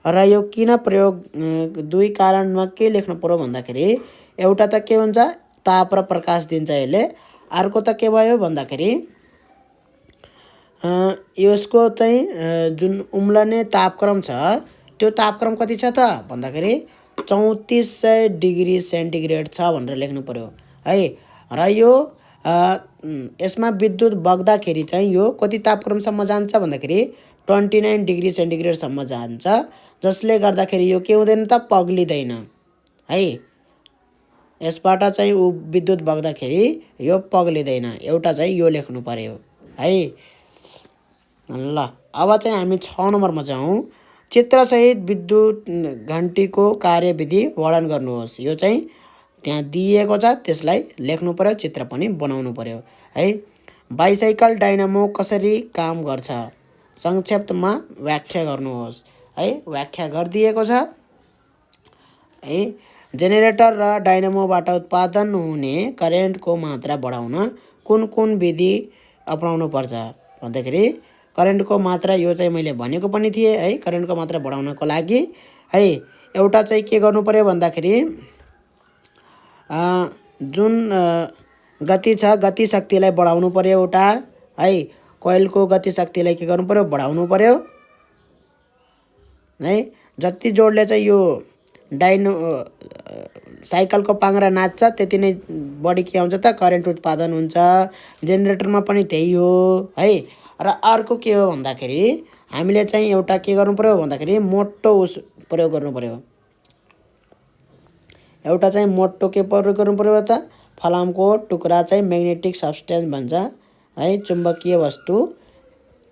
Speaker 1: र यो किन प्रयोग, दुई कारणमा के लेख्नु पर्यो भन्दाखेरि एउटा त के हुन्छ ताप र प्रकाश दिन्छ यसले, अर्को त के भयो भन्दाखेरि यसको चाहिँ जुन उम्लने तापक्रम छ त्यो तापक्रम कति छ त भन्दाखेरि 3400 डिग्री सेन्टिग्रेड छ भनेर लेख्नु पर्यो है। र यो यसमा विद्युत बग्दाखेरि चाहिँ यो कति तापक्रमसम्म जान्छ भन्दाखेरि 29 डिग्री सेन्टिग्रेडसम्म जान्छ, जसले गर्दाखेरि यो के हुँदैन त पग्लिँदैन है। यसबाट चाहिँ विद्युत बग्दाखेरि यो पग्लिँदैन, एउटा चाहिँ यो लेख्नु पर्यो है। ल अब चाहिँ हामी 6 नम्बरमा जाउँ। चित्रसहित विद्युत घन्टीको कार्यविधि वर्णन गर्नुहोस्। यो चाहिँ त्यहाँ दिएको छ, त्यसलाई लेख्नु पर्यो, चित्र पनि बनाउनु पर्यो है। बाइसाइकल डाइनामो कसरी काम गर्छ संक्षिप्तमा व्याख्या गर्नुहोस् है। व्याख्या गरिदिएको छ है। जेनेरेटर र डाइनामोबाट उत्पादन हुने करेन्टको मात्रा बढाउन कुन कुन विधि अपनाउनु पर्छ भन्दाखेरि करेन्टको मात्रा, यो चाहिँ मैले भनेको पनि थिएँ है। करेन्टको मात्रा बढाउनको लागि है एउटा चाहिँ के गर्नु पर्यो भन्दाखेरि जुन गति छ गति शक्तिलाई बढाउनु पर्यो एउटा है। कोइलको गति शक्तिलाई के गर्नु पर्यो बढाउनु पर्यो है। जति जोडले चाहिँ यो साइकलको पाङ्ग्रा नाच्छ त्यति नै बढी के आउँछ त करेन्ट उत्पादन हुन्छ। जेनेरेटरमा पनि त्यही हो है। र अर्को के हो भन्दाखेरि हामीले चाहिँ एउटा के गर्नु पर्यो भन्दाखेरि मोटो प्रयोग गर्नु पर्यो। एउटा चाहिँ मोटो के प्रयोग गर्नु पर्यो त फलामको टुक्रा चाहिँ म्याग्नेटिक सब्सटेन्स भन्छ है, चुम्बकीय वस्तु।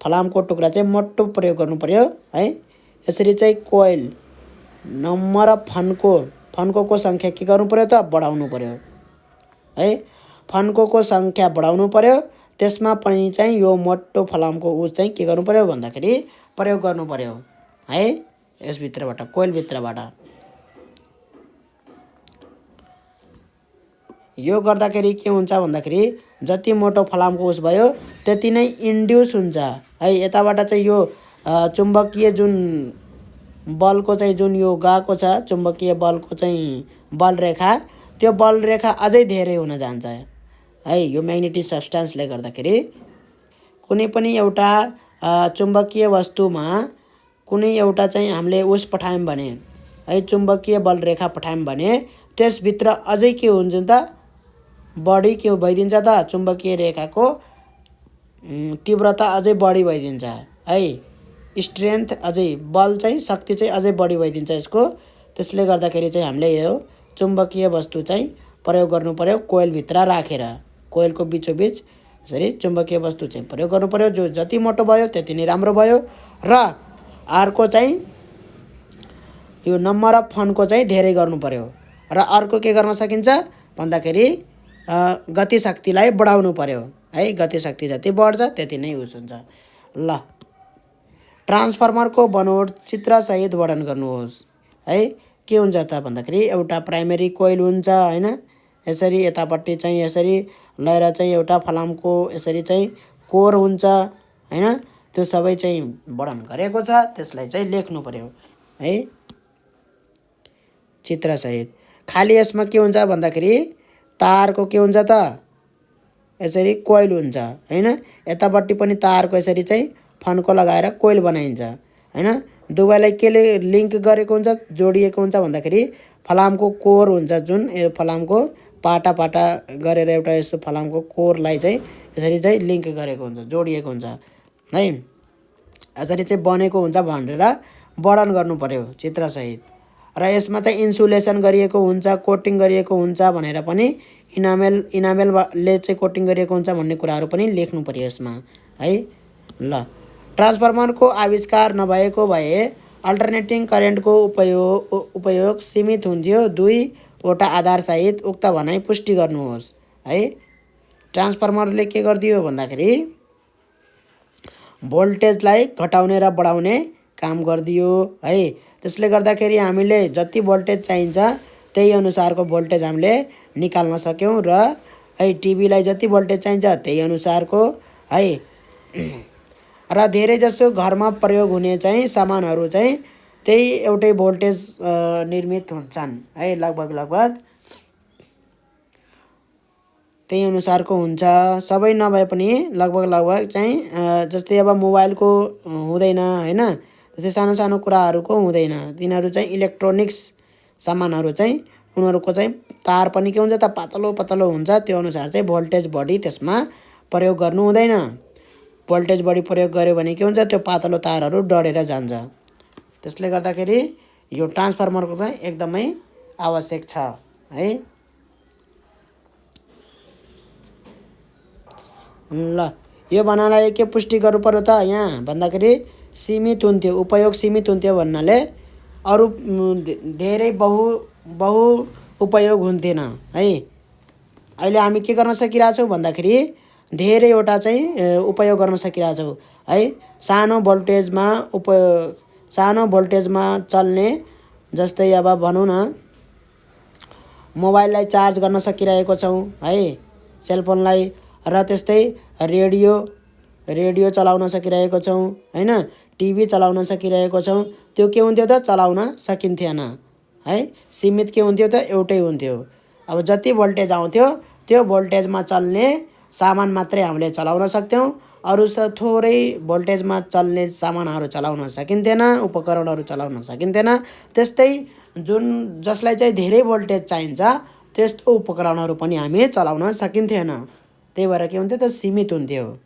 Speaker 1: फलामको टुक्रा चाहिँ मोटो प्रयोग गर्नु पर्यो है। यसरी चाहिँ कोइल नम्बर फन्कोको सङ्ख्या के गर्नु पर्यो त बढाउनु पर्यो है। फन्कोको सङ्ख्या बढाउनु पर्यो, त्यसमा पनि चाहिँ यो मोटो फलामको चाहिँ के गर्नु पर्यो भन्दाखेरि प्रयोग गर्नु पर्यो है। यसभित्रबाट कोइलभित्रबाट यो गर्दाखेरि के हुन्छ भन्दाखेरि जति मोटो फलामको भयो त्यति नै इन्ड्युस हुन्छ है। यताबाट चाहिँ यो चुम्बकीय जुन बलको चाहिँ जुन यो गएको छ चुम्बकीय बलको चाहिँ बल रेखा, त्यो बल रेखा अझै धेरै हुन जान्छ है। यो म्याग्नेटिक सब्सटेन्सले गर्दाखेरि कुनै पनि एउटा चुम्बकीय वस्तुमा कुनै एउटा चाहिँ हामीले उस पठायौँ भने है, चुम्बकीय बल रेखा पठायौँ भने त्यसभित्र अझै के हुन्छ त बढी के भइदिन्छ त चुम्बकीय रेखाको तीव्रता अझै बढी भइदिन्छ है। स्ट्रेन्थ अझै, बल चाहिँ शक्ति चाहिँ अझै बढी भइदिन्छ यसको। त्यसले गर्दाखेरि चाहिँ हामीले यो चुम्बकीय वस्तु चाहिँ प्रयोग गर्नु पर्यो कोइलभित्र राखेर, कोइलको बिचोबिच यसरी चुम्बकीय वस्तु चाहिँ प्रयोग गर्नु पर्यो। जो जति मोटो भयो त्यति नै राम्रो भयो। र अर्को चाहिँ यो नम्बर अफ फनको चाहिँ धेरै गर्नु पर्यो। र अर्को के गर्न सकिन्छ भन्दाखेरि गति शक्तिलाई बढाउनु पर्यो है। गति शक्ति जति बढ्छ त्यति नै उस हुन्छ। ल ट्रान्सफर्मरको बनोट चित्रसहित वर्णन गर्नुहोस् है। के हुन्छ त भन्दाखेरि एउटा प्राइमेरी कोइल हुन्छ हैन, यसरी यतापट्टि चाहिँ यसरी लगाएर चाहिँ एउटा फलामको यसरी चाहिँ कोर हुन्छ हैन। त्यो सबै चाहिँ वर्णन गरेको छ, त्यसलाई चाहिँ लेख्नु पर्यो है चित्रसहित। खाली यसमा के हुन्छ भन्दाखेरि तारको के हुन्छ त यसरी कोइल हुन्छ हैन। यतापट्टि पनि तारको यसरी चाहिँ फन्को लगाएर कोइल बनाइन्छ हैन। दुवैलाई केले लिङ्क गरेको हुन्छ, जोडिएको हुन्छ भन्दाखेरि फलामको कोर हुन्छ, जुन यो फलामको पाटा पाटा गरेर एउटा यस्तो फलामको कोरलाई चाहिँ यसरी चाहिँ लिङ्क गरेको हुन्छ, जोडिएको हुन्छ है। यसरी चाहिँ बनेको हुन्छ भनेर वर्णन गर्नु पर्यो चित्रसहित। र यसमा चाहिँ इन्सुलेसन गरिएको हुन्छ, कोटिङ गरिएको हुन्छ भनेर पनि इनामेलले चाहिँ कोटिङ गरिएको हुन्छ भन्ने कुराहरू पनि लेख्नु पर्यो यसमा है। ल ट्रान्सफर्मरको आविष्कार नभएको भए अल्टरनेटिङ करेन्टको उपयोग सीमित हुन्थ्यो। 2वटा आधारसहित उक्त भनाइ पुष्टि गर्नुहोस् है। ट्रान्सफर्मरले के गरिदियो भन्दाखेरि भोल्टेजलाई घटाउने र बढाउने काम गरिदियो है। त्यसले गर्दाखेरि हामीले जति भोल्टेज चाहिन्छ त्यही अनुसारको भोल्टेज हामीले निकाल्न सक्यौँ र है टिभीलाई जति भोल्टेज चाहिन्छ त्यही अनुसारको है। र धेरैजसो घरमा प्रयोग हुने चाहिँ सामानहरू चाहिँ त्यही एउटै भोल्टेज निर्मित हुन्छन् है। लगभग त्यही अनुसारको हुन्छ। सबै नभए पनि लगभग चाहिँ जस्तै अब मोबाइलको हुँदैन हैन, त्यस्तै सानो सानो कुराहरूको हुँदैन। तिनीहरू चाहिँ इलेक्ट्रोनिक्स सामानहरू चाहिँ उनीहरूको चाहिँ तार पनि के हुन्छ त पातलो पातलो हुन्छ। त्यो अनुसार चाहिँ भोल्टेज बढी त्यसमा प्रयोग गर्नु हुँदैन। भोल्टेज बढी प्रयोग गर्यो भने के हुन्छ, त्यो पातलो तारहरू डढेर जान्छ। त्यसले गर्दाखेरि यो ट्रान्सफर्मरको चाहिँ एकदमै आवश्यक छ है। ल यो भनाइलाई के पुष्टि गर्नु पर्यो त यहाँ भन्दाखेरि सीमित हुन्थ्यो, उपयोग सीमित हुन्थ्यो भन्नाले अरू धेरै बहु उपयोग हुन्थेन है। अहिले हामी के गर्न सकिरहेछौँ भन्दाखेरि धेरैवटा चाहिँ उपयोग गर्न सकिरहेछौँ है। सानो भोल्टेजमा चल्ने जस्तै अब भनौँ न मोबाइललाई चार्ज गर्न सकिरहेको छौँ है, सेलफोनलाई, र त्यस्तै रेडियो चलाउन सकिरहेको छौँ हैन, टिभी चलाउन सकिरहेको छौँ। त्यो के हुन्थ्यो त चलाउन सकिन्थेन है। सीमित के हुन्थ्यो त एउटै हुन्थ्यो। अब जति भोल्टेज आउँथ्यो त्यो भोल्टेजमा चल्ने सामान मात्रै हामीले चलाउन सक्थ्यौँ। अरू थोरै भोल्टेजमा चल्ने सामानहरू चलाउन सकिन्थेन, उपकरणहरू चलाउन सकिन्थेन। त्यस्तै जसलाई चाहिँ धेरै भोल्टेज चाहिन्छ त्यस्तो उपकरणहरू पनि हामी चलाउन सकिन्थेन। त्यही भएर के हुन्थ्यो त सीमित हुन्थ्यो।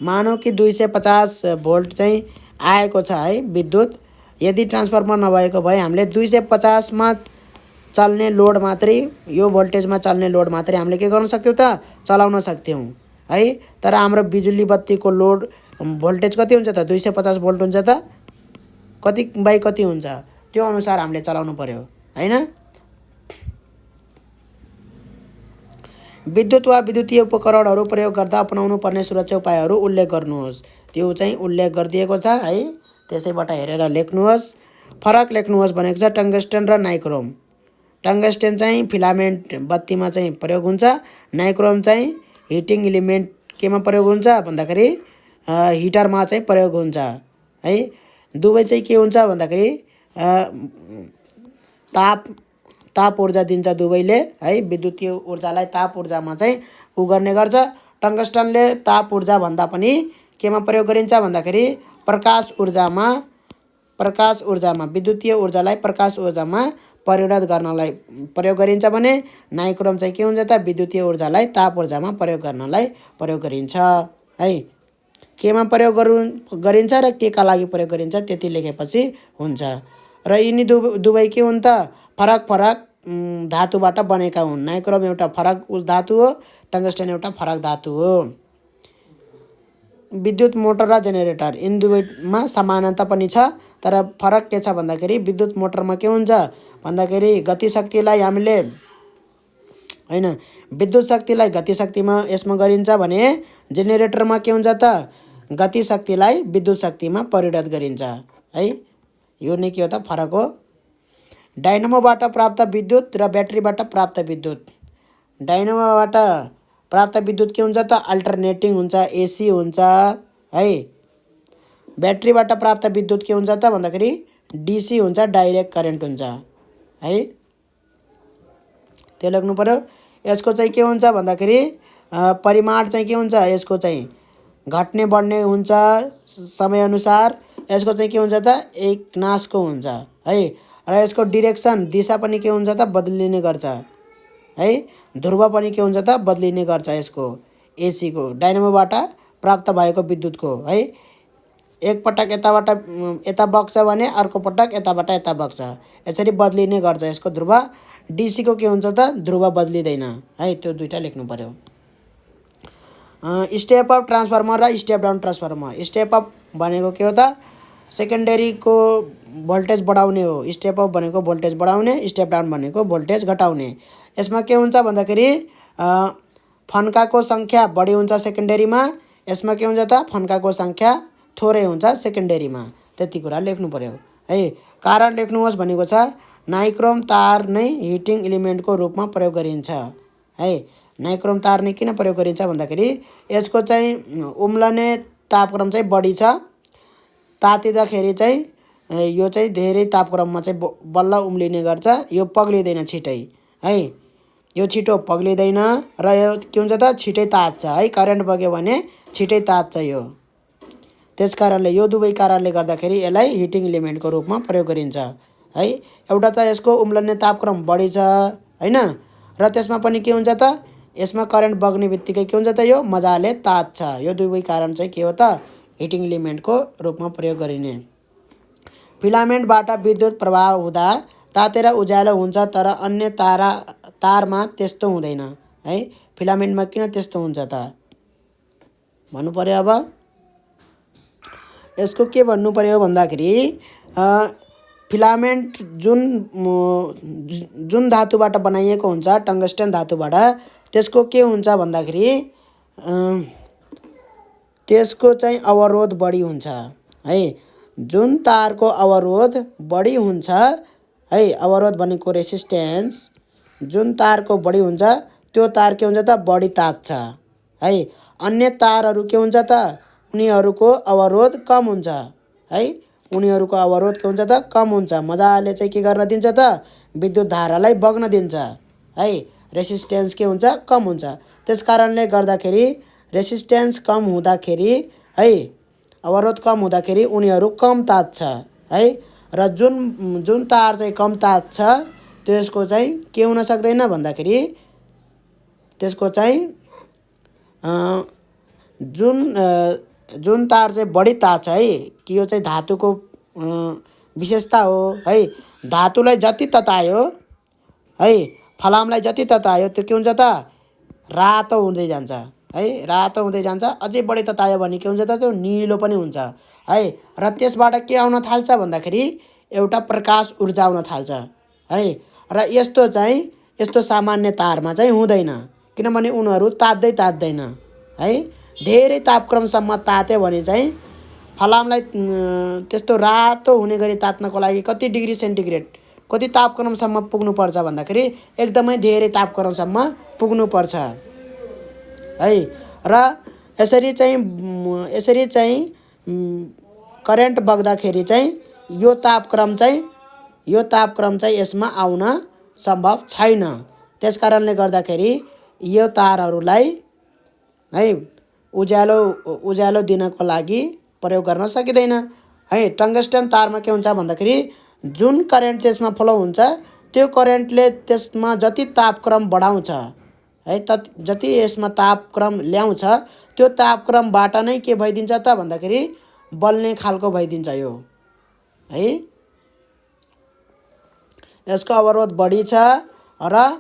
Speaker 1: मानौँ कि 250 भोल्ट चाहिँ आएको छ है विद्युत। यदि ट्रान्सफर्मर नभएको भए हामीले 250मा चल्ने लोड मात्रै, यो भोल्टेजमा चल्ने लोड मात्रै हामीले के गर्न सक्थ्यौँ त चलाउन सक्थ्यौँ है। तर हाम्रो बिजुली बत्तीको लोड भोल्टेज कति हुन्छ त 250 भोल्ट हुन्छ त कति बाई कति हुन्छ, त्यो अनुसार हामीले चलाउनु पर्यो हैन। विद्युत वा विद्युतीय उपकरणहरू प्रयोग गर्दा अपनाउनु पर्ने सुरक्षा उपायहरू उल्लेख गर्नुहोस्। त्यो चाहिँ उल्लेख गरिदिएको छ है, त्यसैबाट हेरेर लेख्नुहोस्। फरक लेख्नुहोस् भनेको छ टङ्गस्टन र नाइक्रोम। टङ्गस्टन चाहिँ फिलामेन्ट बत्तीमा चाहिँ प्रयोग हुन्छ, नाइक्रोम चाहिँ हिटिङ इलिमेन्ट केमा प्रयोग हुन्छ भन्दाखेरि हिटरमा चाहिँ प्रयोग हुन्छ है। दुवै चाहिँ के हुन्छ भन्दाखेरि ताप ऊर्जा दिन्छ दुवैले है। विद्युतीय ऊर्जालाई ताप ऊर्जामा चाहिँ गर्ने गर्छ। टङ्गस्टनले ताप ऊर्जा भन्दा पनि केमा प्रयोग गरिन्छ भन्दाखेरि प्रकाश ऊर्जामा विद्युतीय ऊर्जालाई प्रकाश ऊर्जामा परिणत गर्नलाई प्रयोग गरिन्छ भने नाइक्रोम चाहिँ के हुन्छ त विद्युतीय ऊर्जालाई ताप ऊर्जामा प्रयोग गर्नलाई प्रयोग गरिन्छ है। केमा प्रयोग गरिन्छ र के का लागि प्रयोग गरिन्छ त्यति लेखेपछि हुन्छ। र यिनी दुवै के हुन् त फरक धातुबाट बनेका हुन्। नाइक्रोम एउटा फरक धातु हो, टङ्गस्टन एउटा फरक धातु हो। विद्युत मोटर र जेनेरेटर यिनी दुवैमा समानता पनि छ, तर फरक के छ भन्दाखेरि विद्युत मोटरमा के हुन्छ भन्दाखेरि गति शक्तिलाई हामीले हैन। विद्युत शक्तिलाई गति शक्तिमा यसमा गरिन्छ भने जेनेरेटरमा के हुन्छ त गति शक्तिलाई विद्युत शक्तिमा परिणत गरिन्छ है। यो नै के हो त फरक हो। डाइनामोबाट प्राप्त विद्युत र ब्याट्रीबाट प्राप्त विद्युत। डाइनामोबाट प्राप्त विद्युत के हुन्छ त अल्टरनेटिङ हुन्छ, एसी हुन्छ है। ब्याट्रीबाट प्राप्त विद्युत के हुन्छ त भन्दाखेरि डीसी हुन्छ, डाइरेक्ट करेन्ट हुन्छ है। त्यो लेख्नु पर्यो। यसको चाहिँ के हुन्छ भन्दाखेरि परिमाण चाहिँ के हुन्छ, यसको चाहिँ घट्ने बढ्ने हुन्छ समयअनुसार। यसको चाहिँ के हुन्छ त एक नासको हुन्छ है। र यसको डिरेक्सन दिशा पनि के हुन्छ त बदलिने गर्छ है। ध्रुव पनि के हुन्छ त बदलिने गर्छ यसको एसीको डाइनामोबाट प्राप्त भएको विद्युतको है। एक पटक यताबाट यता बग्छ भने अर्को पटक यताबाट यता बग्छ, यसरी बदलिने गर्छ यसको ध्रुव। डीसीको के हुन्छ त ध्रुव बदलिँदैन है। त्यो दुईटा लेख्नु पर्यो। स्टेप अप ट्रान्सफर्मर र step down transformer. Step up भनेको के हो त सेकेन्डरीको भोल्टेज बढाउने हो। स्टेप अप भनेको भोल्टेज बढाउने, स्टेप डाउन भनेको भोल्टेज घटाउने। यसमा के हुन्छ भन्दाखेरि फन्काको सङ्ख्या बढी हुन्छ सेकेन्डरीमा, यसमा के हुन्छ त फन्काको सङ्ख्या थोरै हुन्छ सेकेन्डरीमा। त्यति कुरा लेख्नु पर्यो है। कारण लेख्नुहोस् भनेको छ नाइक्रोम तार नै हिटिङ एलिमेन्टको रूपमा प्रयोग गरिन्छ है। नाइक्रोम तार नै किन प्रयोग गरिन्छ भन्दाखेरि यसको चाहिँ उम्लने तापक्रम चाहिँ बढी छ। तातिँदाखेरि चाहिँ यो चाहिँ धेरै तापक्रममा चाहिँ बल्ल उम्लिने गर्छ। यो पग्लिँदैन छिटै है। यो छिटो पग्लिँदैन र यो के हुन्छ त छिटै तात्छ है। करेन्ट बग्यो भने छिटै तात्छ यो। त्यस कारणले यो दुवै कारणले गर्दाखेरि यसलाई हिटिङ एलिमेन्टको रूपमा प्रयोग गरिन्छ है। एउटा त यसको उम्लने तापक्रम बढी छ हैन, र त्यसमा पनि के हुन्छ त यसमा करेन्ट बग्ने बित्तिकै के हुन्छ त यो मजाले तात्छ। यो दुवै कारण चाहिँ के हो त हिटिङ एलिमेन्टको रूपमा प्रयोग गरिने। फिलामेन्टबाट विद्युत प्रवाह हुँदा तातेर उज्यालो हुन्छ, तर अन्य तारमा त्यस्तो हुँदैन है। फिलामेन्टमा किन त्यस्तो हुन्छ त भन्नु पर्यो। अब यसको के भन्नु पर्यो भन्दाखेरि फिलामेन्ट जुन धातुबाट बनाइएको हुन्छ, टङ्गस्टन धातुबाट, त्यसको के हुन्छ भन्दाखेरि त्यसको चाहिँ अवरोध बढी हुन्छ है। जुन तारको अवरोध बढी हुन्छ है, अवरोध भनेको रेसिस्टेन्स, जुन तारको बढी हुन्छ त्यो तार के हुन्छ त बढी तात्छ है। अन्य तारहरू के हुन्छ त उनीहरूको अवरोध कम हुन्छ है। उनीहरूको अवरोध के हुन्छ त कम हुन्छ। मजाले चाहिँ के गर्न दिन्छ त विद्युत धारालाई बग्न दिन्छ है। रेसिस्टेन्स के हुन्छ कम हुन्छ। त्यस कारणले गर्दाखेरि रेसिस्टेन्स कम हुँदाखेरि है, अवरोध कम हुँदाखेरि उनीहरू कम तात्छ है। र जुन तार चाहिँ कम तात्छ त्यसको चाहिँ के हुन सक्दैन भन्दाखेरि त्यसको चाहिँ जुन तार चाहिँ बढी तात्छ है, कि यो चाहिँ धातुको विशेषता हो है। धातुलाई जति ततायो है, फलामलाई जति ततायो त्यो के हुन्छ त रातो हुँदै जान्छ है। रातो हुँदै जान्छ। अझै बढी ततायो भने के हुन्छ त त्यो निलो पनि हुन्छ है। र त्यसबाट के आउन थाल्छ भन्दाखेरि एउटा प्रकाश ऊर्जा आउन थाल्छ है। र यस्तो सामान्य तारमा चाहिँ हुँदैन, किनभने उनीहरू तात्दैन है। धेरै तापक्रमसम्म तात्यो भने चाहिँ फलामलाई त्यस्तो रातो हुने गरी तात्नको लागि कति डिग्री सेन्टिग्रेड, कति तापक्रमसम्म पुग्नुपर्छ भन्दाखेरि एकदमै धेरै तापक्रमसम्म पुग्नुपर्छ है। र यसरी चाहिँ करेन्ट बग्दाखेरि चाहिँ यो तापक्रम चाहिँ यसमा आउन सम्भव छैन। त्यस कारणले गर्दाखेरि यो तारहरूलाई है उज्यालो दिनको लागि प्रयोग गर्न सकिँदैन है। टङ्गस्टन तारमा के हुन्छ भन्दाखेरि जुन करेन्ट चाहिँ यसमा फ्लो हुन्छ त्यो करेन्टले त्यसमा जति तापक्रम बढाउँछ है, जति यसमा तापक्रम ल्याउँछ त्यो तापक्रमबाट नै के भइदिन्छ त भन्दाखेरि बल्ने खालको भइदिन्छ यो है। यसको अवरोध बढी छ र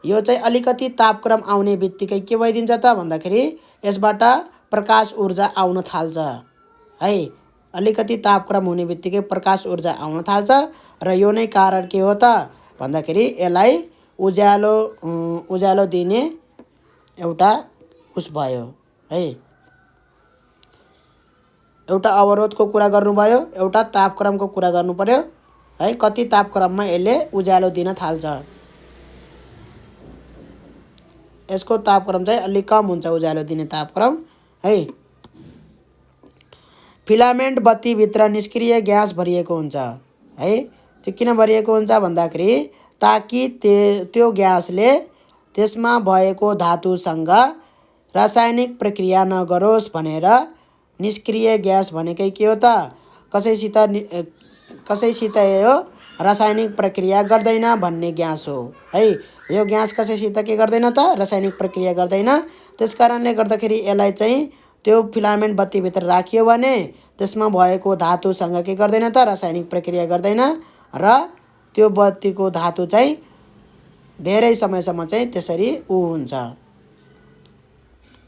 Speaker 1: यो चाहिँ अलिकति तापक्रम आउने बित्तिकै के भइदिन्छ त भन्दाखेरि यसबाट प्रकाश ऊर्जा आउन थाल्छ है। अलिकति तापक्रम हुने बित्तिकै प्रकाश ऊर्जा आउन थाल्छ र यो नै कारण के हो त भन्दाखेरि यसलाई उज्यालो दिने एउटा उस भयो है। एउटा अवरोधको कुरा गर्नुभयो, एउटा तापक्रमको कुरा गर्नु पर्यो है। कति तापक्रममा यसले उज्यालो दिन थाल्छ। यसको तापक्रम चाहिँ अलि कम हुन्छ, उज्यालो दिने तापक्रम है। फिलामेन्ट बत्तीभित्र निष्क्रिय ग्यास भरिएको हुन्छ है। त्यो किन भरिएको हुन्छ भन्दाखेरि ताकि त्यो ग्यासले त्यसमा भएको धातुसँग रासायनिक प्रक्रिया नगरोस् भनेर। निष्क्रिय ग्यास भनेकै के हो त, कसैसित यो रासायनिक प्रक्रिया गर्दैन भन्ने ग्यास हो है। यो ग्यास कसैसित के गर्दैन त, रासायनिक प्रक्रिया गर्दैन। त्यसकारणले गर्दाखेरि यसलाई चाहिँ त्यो फिलामेन्ट बत्तीभित्र राखियो भने त्यसमा भएको धातुसँग के गर्दैन त, रासायनिक प्रक्रिया गर्दैन र त्यो बत्तीको धातु चाहिँ धेरै समयसम्म चाहिँ त्यसरी हुन्छ,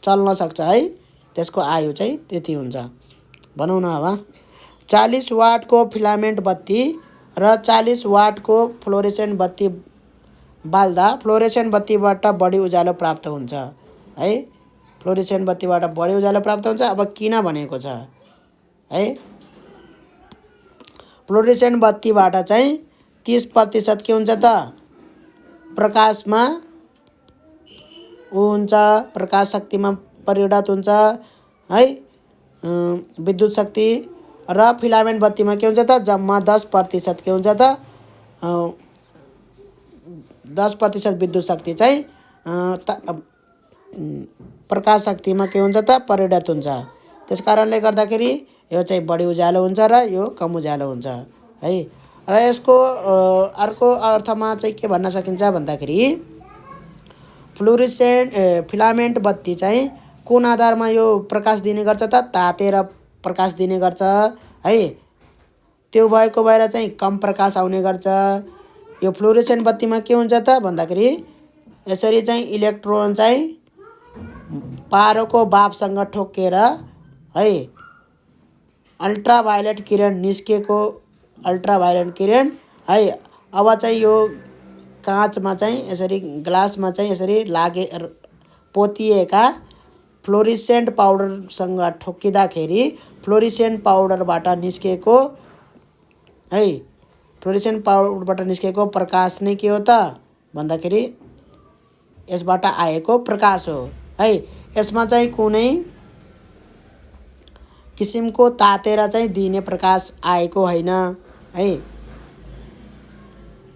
Speaker 1: चल्न सक्छ है। त्यसको आयु चाहिँ त्यति हुन्छ। भनौँ न अब 40 वाटको फिलामेन्ट बत्ती र 40 वाटको फ्लोरेसेन्ट बत्ती बाल्दा फ्लोरेसेन्ट बत्तीबाट बढी उज्यालो प्राप्त हुन्छ है। फ्लोरेसेन्ट बत्तीबाट बढी उज्यालो प्राप्त हुन्छ। अब किन भनेको छ है। फ्लोरेसेन्ट बत्तीबाट चाहिँ 30% के हुन्छ त, प्रकाशमा हुन्छ, प्रकाश शक्तिमा परिणत हुन्छ है, विद्युत शक्ति। र फिलामेन्ट बत्तीमा के हुन्छ त, जम्मा 10% के हुन्छ त, 10% विद्युत शक्ति चाहिँ प्रकाश शक्तिमा के हुन्छ त, परिणत हुन्छ। त्यसकारणले गर्दाखेरि यो चाहिँ बढी उज्यालो हुन्छ र यो कम उज्यालो हुन्छ है। र यसको अर्को अर्थमा चाहिँ के भन्न सकिन्छ भन्दाखेरि फिलामेन्ट बत्ती चाहिँ कुन आधारमा यो प्रकाश दिने गर्छ त, तातेर प्रकाश दिने गर्छ है। त्यो भएको भएर चाहिँ कम प्रकाश आउने गर्छ। यो फ्लोरेसेन्ट बत्तीमा के हुन्छ त भन्दाखेरि यसरी चाहिँ इलेक्ट्रोन चाहिँ पारोको बाफसँग ठोकेर है, अल्ट्राभायोलेट किरण निस्केको, अल्ट्राभायोलेट किरण है। अब चाहिँ यो काँचमा चाहिँ यसरी, ग्लासमा चाहिँ यसरी पोतिएका फ्लोरेसेन्ट पाउडरसँग ठोकिँदाखेरि फ्लोरेसेन्ट पाउडरबाट निस्केको है, फ्लोरेसेन्ट पाउडरबाट निस्केको प्रकाश नै के हो त भन्दाखेरि यसबाट आएको प्रकाश हो है। यसमा चाहिँ कुनै किसिमको तातेर चाहिँ दिने प्रकाश आएको होइन है।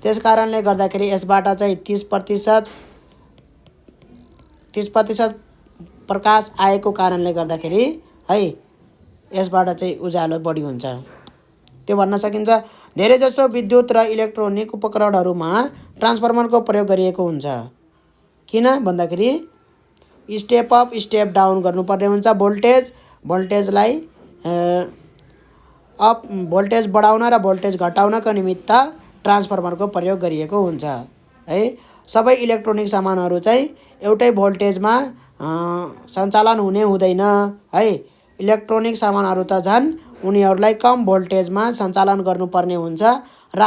Speaker 1: त्यसकारणले गर्दाखेरि यसबाट चाहिँ 30% प्रकाश आएको कारणले गर्दाखेरि है यसबाट चाहिँ उज्यालो बढी हुन्छ, त्यो भन्न सकिन्छ। धेरैजसो विद्युत र इलेक्ट्रोनिक उपकरणहरूमा ट्रान्सफर्मरको प्रयोग गरिएको हुन्छ। किन भन्दाखेरि स्टेप अप स्टेप डाउन गर्नुपर्ने हुन्छ। भोल्टेजलाई भोल्टेज बढाउन र भोल्टेज घटाउनको निमित्त ट्रान्सफर्मरको प्रयोग गरिएको हुन्छ है। सबै इलेक्ट्रोनिक सामानहरू चाहिँ एउटै भोल्टेजमा सञ्चालन हुँदैन है। इलेक्ट्रोनिक सामानहरू त झन् उनीहरूलाई कम भोल्टेजमा सञ्चालन गर्नुपर्ने हुन्छ र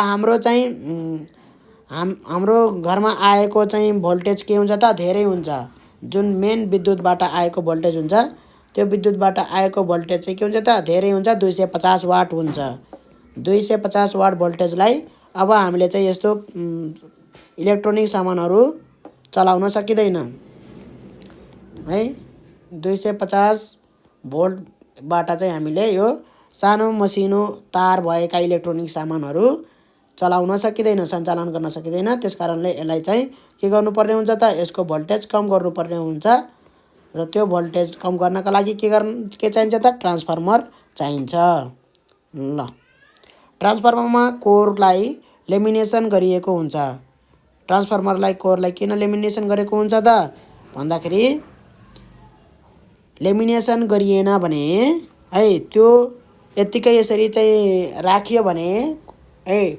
Speaker 1: हाम्रो घरमा आएको चाहिँ भोल्टेज के हुन्छ त, धेरै हुन्छ। जुन मेन विद्युतबाट आएको भोल्टेज हुन्छ त्यो विद्युतबाट आएको भोल्टेज चाहिँ के हुन्छ त, धेरै हुन्छ, 250 वाट हुन्छ। 250 वाट भोल्टेजलाई अब हामीले चाहिँ यस्तो इलेक्ट्रोनिक सामानहरू चलाउन सकिँदैन है। 250 भोल्टबाट चाहिँ हामीले यो सानो मसिनो तार भएका इलेक्ट्रोनिक सामानहरू चलाउन सकिँदैन, सञ्चालन गर्न सकिँदैन। त्यसकारणले यसलाई चाहिँ के गर्नुपर्ने हुन्छ त, यसको भोल्टेज कम गर्नुपर्ने हुन्छ र त्यो भोल्टेज कम गर्नका लागि के चाहिन्छ त, ट्रान्सफर्मर चाहिन्छ। ल, ट्रान्सफर्मरमा कोरलाई लेमिनेसन गरिएको हुन्छ। ट्रान्सफर्मरलाई कोरलाई किन लेमिनेसन गरेको हुन्छ त भन्दाखेरि लेमिनेसन गरिएन भने है, त्यो यत्तिकै यसरी चाहिँ राखियो भने है,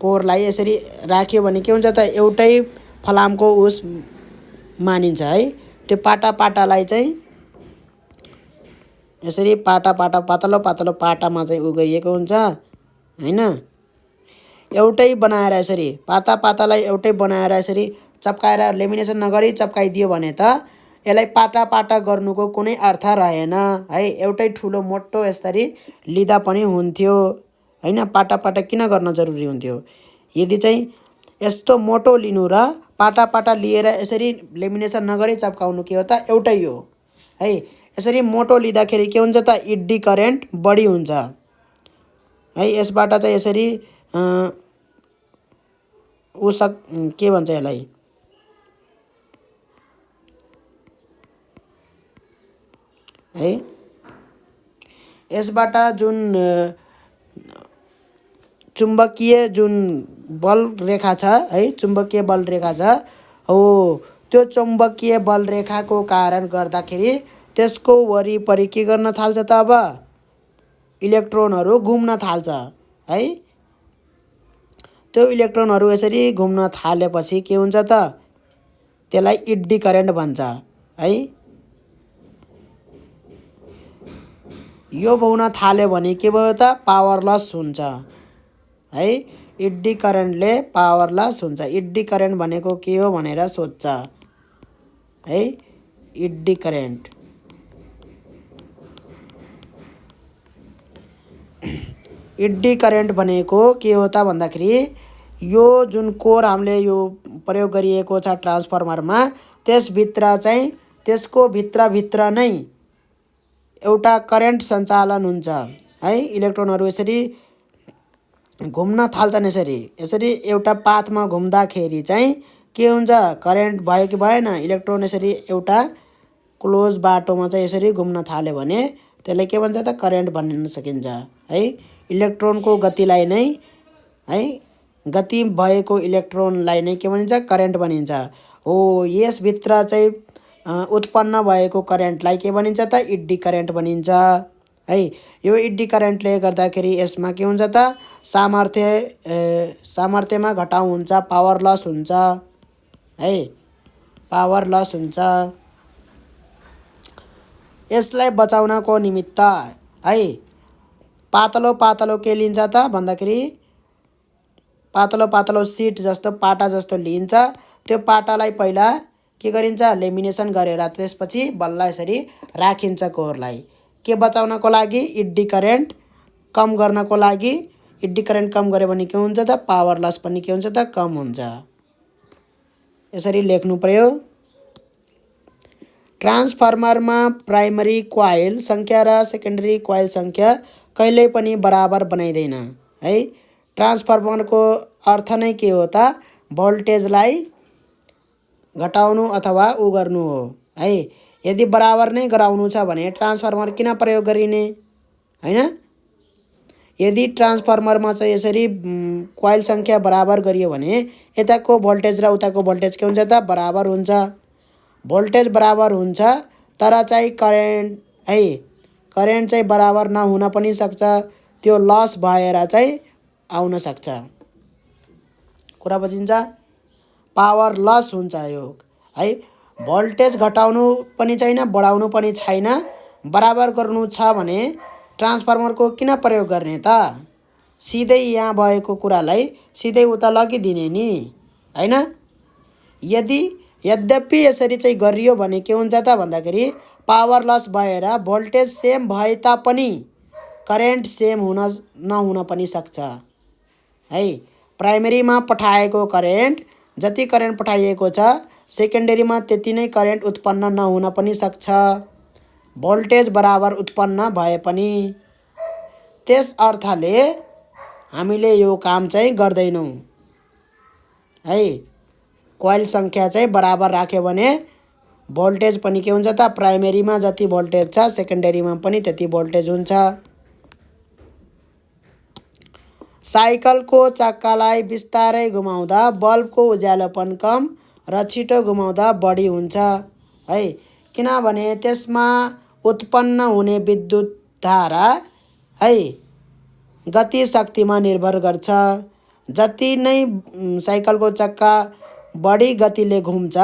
Speaker 1: कोरलाई यसरी राखियो भने के हुन्छ त, एउटै फलामको उस मानिन्छ है। त्यो पाटालाई चाहिँ यसरी पातलो पाटामा चाहिँ गरिएको हुन्छ हैन। एउटै बनाएर यसरी पाता पातालाई एउटै बनाएर यसरी चप्काएर लेमिनेसन नगरी चप्काइदियो भने त यसलाई पाटा पाटा गर्नुको कुनै अर्थ रहेन है। एउटै ठुलो मोटो यसरी लिँदा पनि हुन्थ्यो हैन, पाटा पाटा किन गर्न जरुरी हुन्थ्यो। यदि चाहिँ यस्तो मोटो लिनु र पाटा पाटा लिएर यसरी लेमिनेसन नगरी चप्काउनु के हो त एउटै हो है। यसरी मोटो लिँदाखेरि के हुन्छ त इडी करेन्ट बढी हुन्छ है। यसबाट चाहिँ यसरी के भन्छ यसलाई है, यसबाट जुन चुम्बकीय जुन बल रेखा छ है, चुम्बकीय बल रेखा छ हो, त्यो चुम्बकीय बल रेखाको कारण गर्दाखेरि त्यसको वरिपरि के गर्न थाल्छ त अब इलेक्ट्रोनहरू घुम्न थाल्छ है। त्यो इलेक्ट्रोनहरू यसरी घुम्न थालेपछि के हुन्छ त त्यसलाई इडी करेन्ट भन्छ है। यो हुन थाल्यो भने के भयो त पावर लस हुन्छ है। इडी करेन्टले पावर लस हुन्छ। इडी करेन्ट भनेको के हो भनेर सोध्छ है। इडी करेन्ट इडी करेन्ट भनेको के हो त भन्दाखेरि यो जुन कोर हामीले यो प्रयोग गरिएको छ ट्रान्सफर्मरमा त्यसभित्र चाहिँ त्यसको भित्र नै एउटा करेन्ट सञ्चालन हुन्छ है। इलेक्ट्रोनहरू यसरी घुम्न थाल्छन् यसरी एउटा पाथमा घुम्दाखेरि चाहिँ के हुन्छ करेन्ट भयो कि भएन। इलेक्ट्रोन यसरी एउटा क्लोज बाटोमा चाहिँ यसरी घुम्न थाल्यो भने त्यसलाई के भन्छ त करेन्ट भन्न सकिन्छ है। इलेक्ट्रोनको गतिलाई नै है, गति भएको इलेक्ट्रोनलाई नै के भनिन्छ करेन्ट भनिन्छ हो। यसभित्र चाहिँ उत्पन्न भएको करेन्टलाई के भनिन्छ त इडी करेन्ट भनिन्छ है। यो इडी करेन्टले गर्दाखेरि यसमा के हुन्छ त सामर्थ्यमा घटाउ हुन्छ, पावर लस हुन्छ है, पावर लस हुन्छ। यसलाई बचाउनको निमित्त है पातलो पातलो के लिन्छ त भन्दाखेरि पातलो पातलो सिट जस्तो पाटा जस्तो लिन्छ। त्यो पाटालाई पहिला के गरिन्छ लेमिनेसन गरेर त्यसपछि बल्ल यसरी राखिन्छ कोरलाई के बचाउनको लागि इडी करेन्ट कम गर्नको लागि। इडी करेन्ट कम गऱ्यो भने के हुन्छ त पावर लस पनि के हुन्छ त कम हुन्छ। यसरी लेख्नु पर्यो। ट्रान्सफर्मरमा प्राइमरी कोइल संख्या र सेकेन्डरी कोइल संख्या कहिल्यै पनि बराबर बनाइदैन है। ट्रान्सफर्मरको अर्थ नै के हो त भोल्टेजलाई घटाउनु अथवा उ गर्नु हो है। यदि बराबर नै गराउनु छ भने ट्रान्सफर्मर किन प्रयोग गरिने हैन। यदि ट्रान्सफर्मरमा चाहिँ यसरी कोइल संख्या बराबर गरियो भने यताको भोल्टेज र उताको भोल्टेज के हुन्छ त बराबर हुन्छ। भोल्टेज बराबर हुन्छ तर चाहिँ करेन्ट है, करेन्ट चाहिँ बराबर नहुन पनि सक्छ। त्यो लस भएर चाहिँ आउन सक्छ। कुरा बुझिन्छ। पावर लस हुन्छ यो है। भोल्टेज घटाउनु पनि छैन बढाउनु पनि छैन, बराबर गर्नु छ भने ट्रान्सफर्मरको किन प्रयोग गर्ने त। सिधै यहाँ भएको कुरालाई सिधै उता लगिदिने नि हैन। यद्यपि यसरी चाहिँ गरियो भने के हुन्छ त भन्दाखेरि पावर लस भएर भोल्टेज सेम भए तापनि करेन्ट सेम नहुन पनि सक्छ है। प्राइमेरीमा पठाएको करेन्ट जति करेन्ट पठाइएको छ सेकेन्डरीमा त्यति नै करेन्ट उत्पन्न नहुन पनि सक्छ, भोल्टेज बराबर उत्पन्न भए पनि। त्यस अर्थले हामीले यो काम चाहिँ गर्दैनौँ है। कोइल संख्या चाहिँ बराबर राख्यो भने भोल्टेज पनि के हुन्छ त प्राइमेरीमा जति भोल्टेज छ सेकेन्डरीमा पनि त्यति भोल्टेज हुन्छ। साइकलको चक्कालाई बिस्तारै घुमाउँदा बल्बको उज्यालोपन कम र छिटो घुमाउँदा बढी हुन्छ है। किनभने त्यसमा उत्पन्न हुने विद्युत धारा है गति शक्तिमा निर्भर गर्छ। जति नै साइकलको चक्का बढी गतिले घुम्छ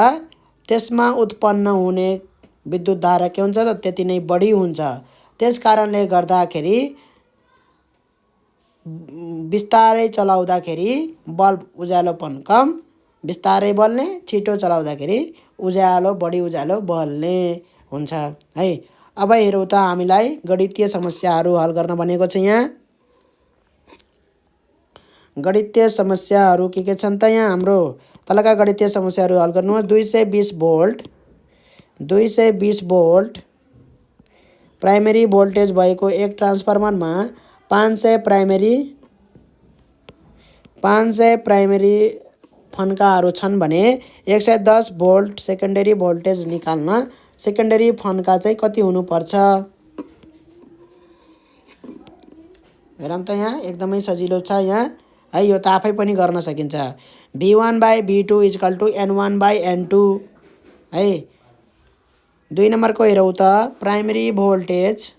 Speaker 1: त्यसमा उत्पन्न हुने विद्युत धारा के हुन्छ त त्यति नै बढी हुन्छ। त्यस कारणले गर्दाखेरि बिस्तारै चलाउँदाखेरि बल्ब उज्यालोपन कम, बिस्तारै बल्ने, छिटो चलाउँदाखेरि उज्यालो बढी उज्यालो बल्ने हुन्छ है। अब हेरौँ त हामीलाई गणितीय समस्याहरू हल गर्न भनेको छ। यहाँ गणितीय समस्याहरू के छन् त यहाँ हाम्रो तलका गणितीय समस्याहरू हल गर्नुहोस्। 220 भोल्ट प्राइमेरी भोल्टेज भएको एक ट्रान्सफर्मरमा 500 प्राइमेरी फन्काहरू छन् भने 110 भोल्ट सेकेन्डरी भोल्टेज निकाल्न सेकेन्डरी फन्का चाहिँ कति हुनुपर्छ? हेरौँ त यहाँ एकदमै सजिलो छ यहाँ है। यो त आफै पनि गर्न सकिन्छ। V1/V2 = N1/N2 है। 2 नम्बरको हेरौँ त प्राइमेरी भोल्टेज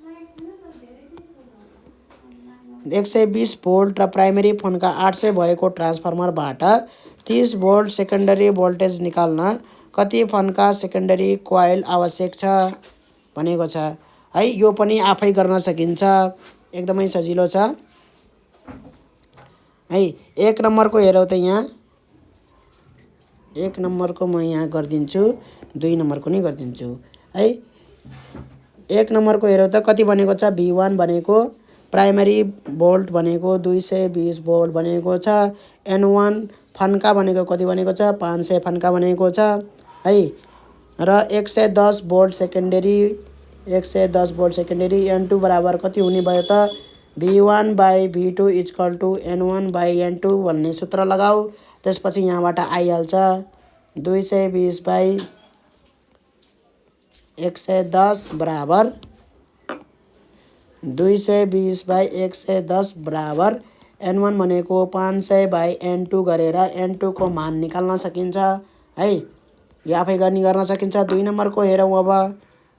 Speaker 1: 120 भोल्ट र प्राइमेरी फन्का 800 भएको ट्रान्सफर्मरबाट 30 भोल्ट सेकेन्डरी भोल्टेज निकाल्न कति फन्का सेकेन्डरी कोइल आवश्यक छ भनेको छ है। यो पनि आफै गर्न सकिन्छ, एकदमै सजिलो छ है। 1 नम्बरको हेरौँ त यहाँ 1 नम्बरको म यहाँ गरिदिन्छु, 2 नम्बरको नि गरिदिन्छु है। 1 नम्बरको हेरौँ त कति भनेको छ? V1 भनेको प्राइमेरी भोल्ट भनेको 220 भोल्ट भनेको छ। N1 फन्का भनेको कति भनेको छ? 500 फन्का भनेको छ है। र 110 भोल्ट सेकेन्डरी N2 बराबर कति हुने भयो त? V1/V2 = N1/N2 भन्ने सूत्र लगाऊ। त्यसपछि यहाँबाट आइहाल्छ 220/110 बराबर 220/110 बराबर N1 भनेको 500/N2 गरेर N2 को मान निकाल्न सकिन्छ है। यो आफै गर्न सकिन्छ। 2 नम्बरको हेरौँ। अब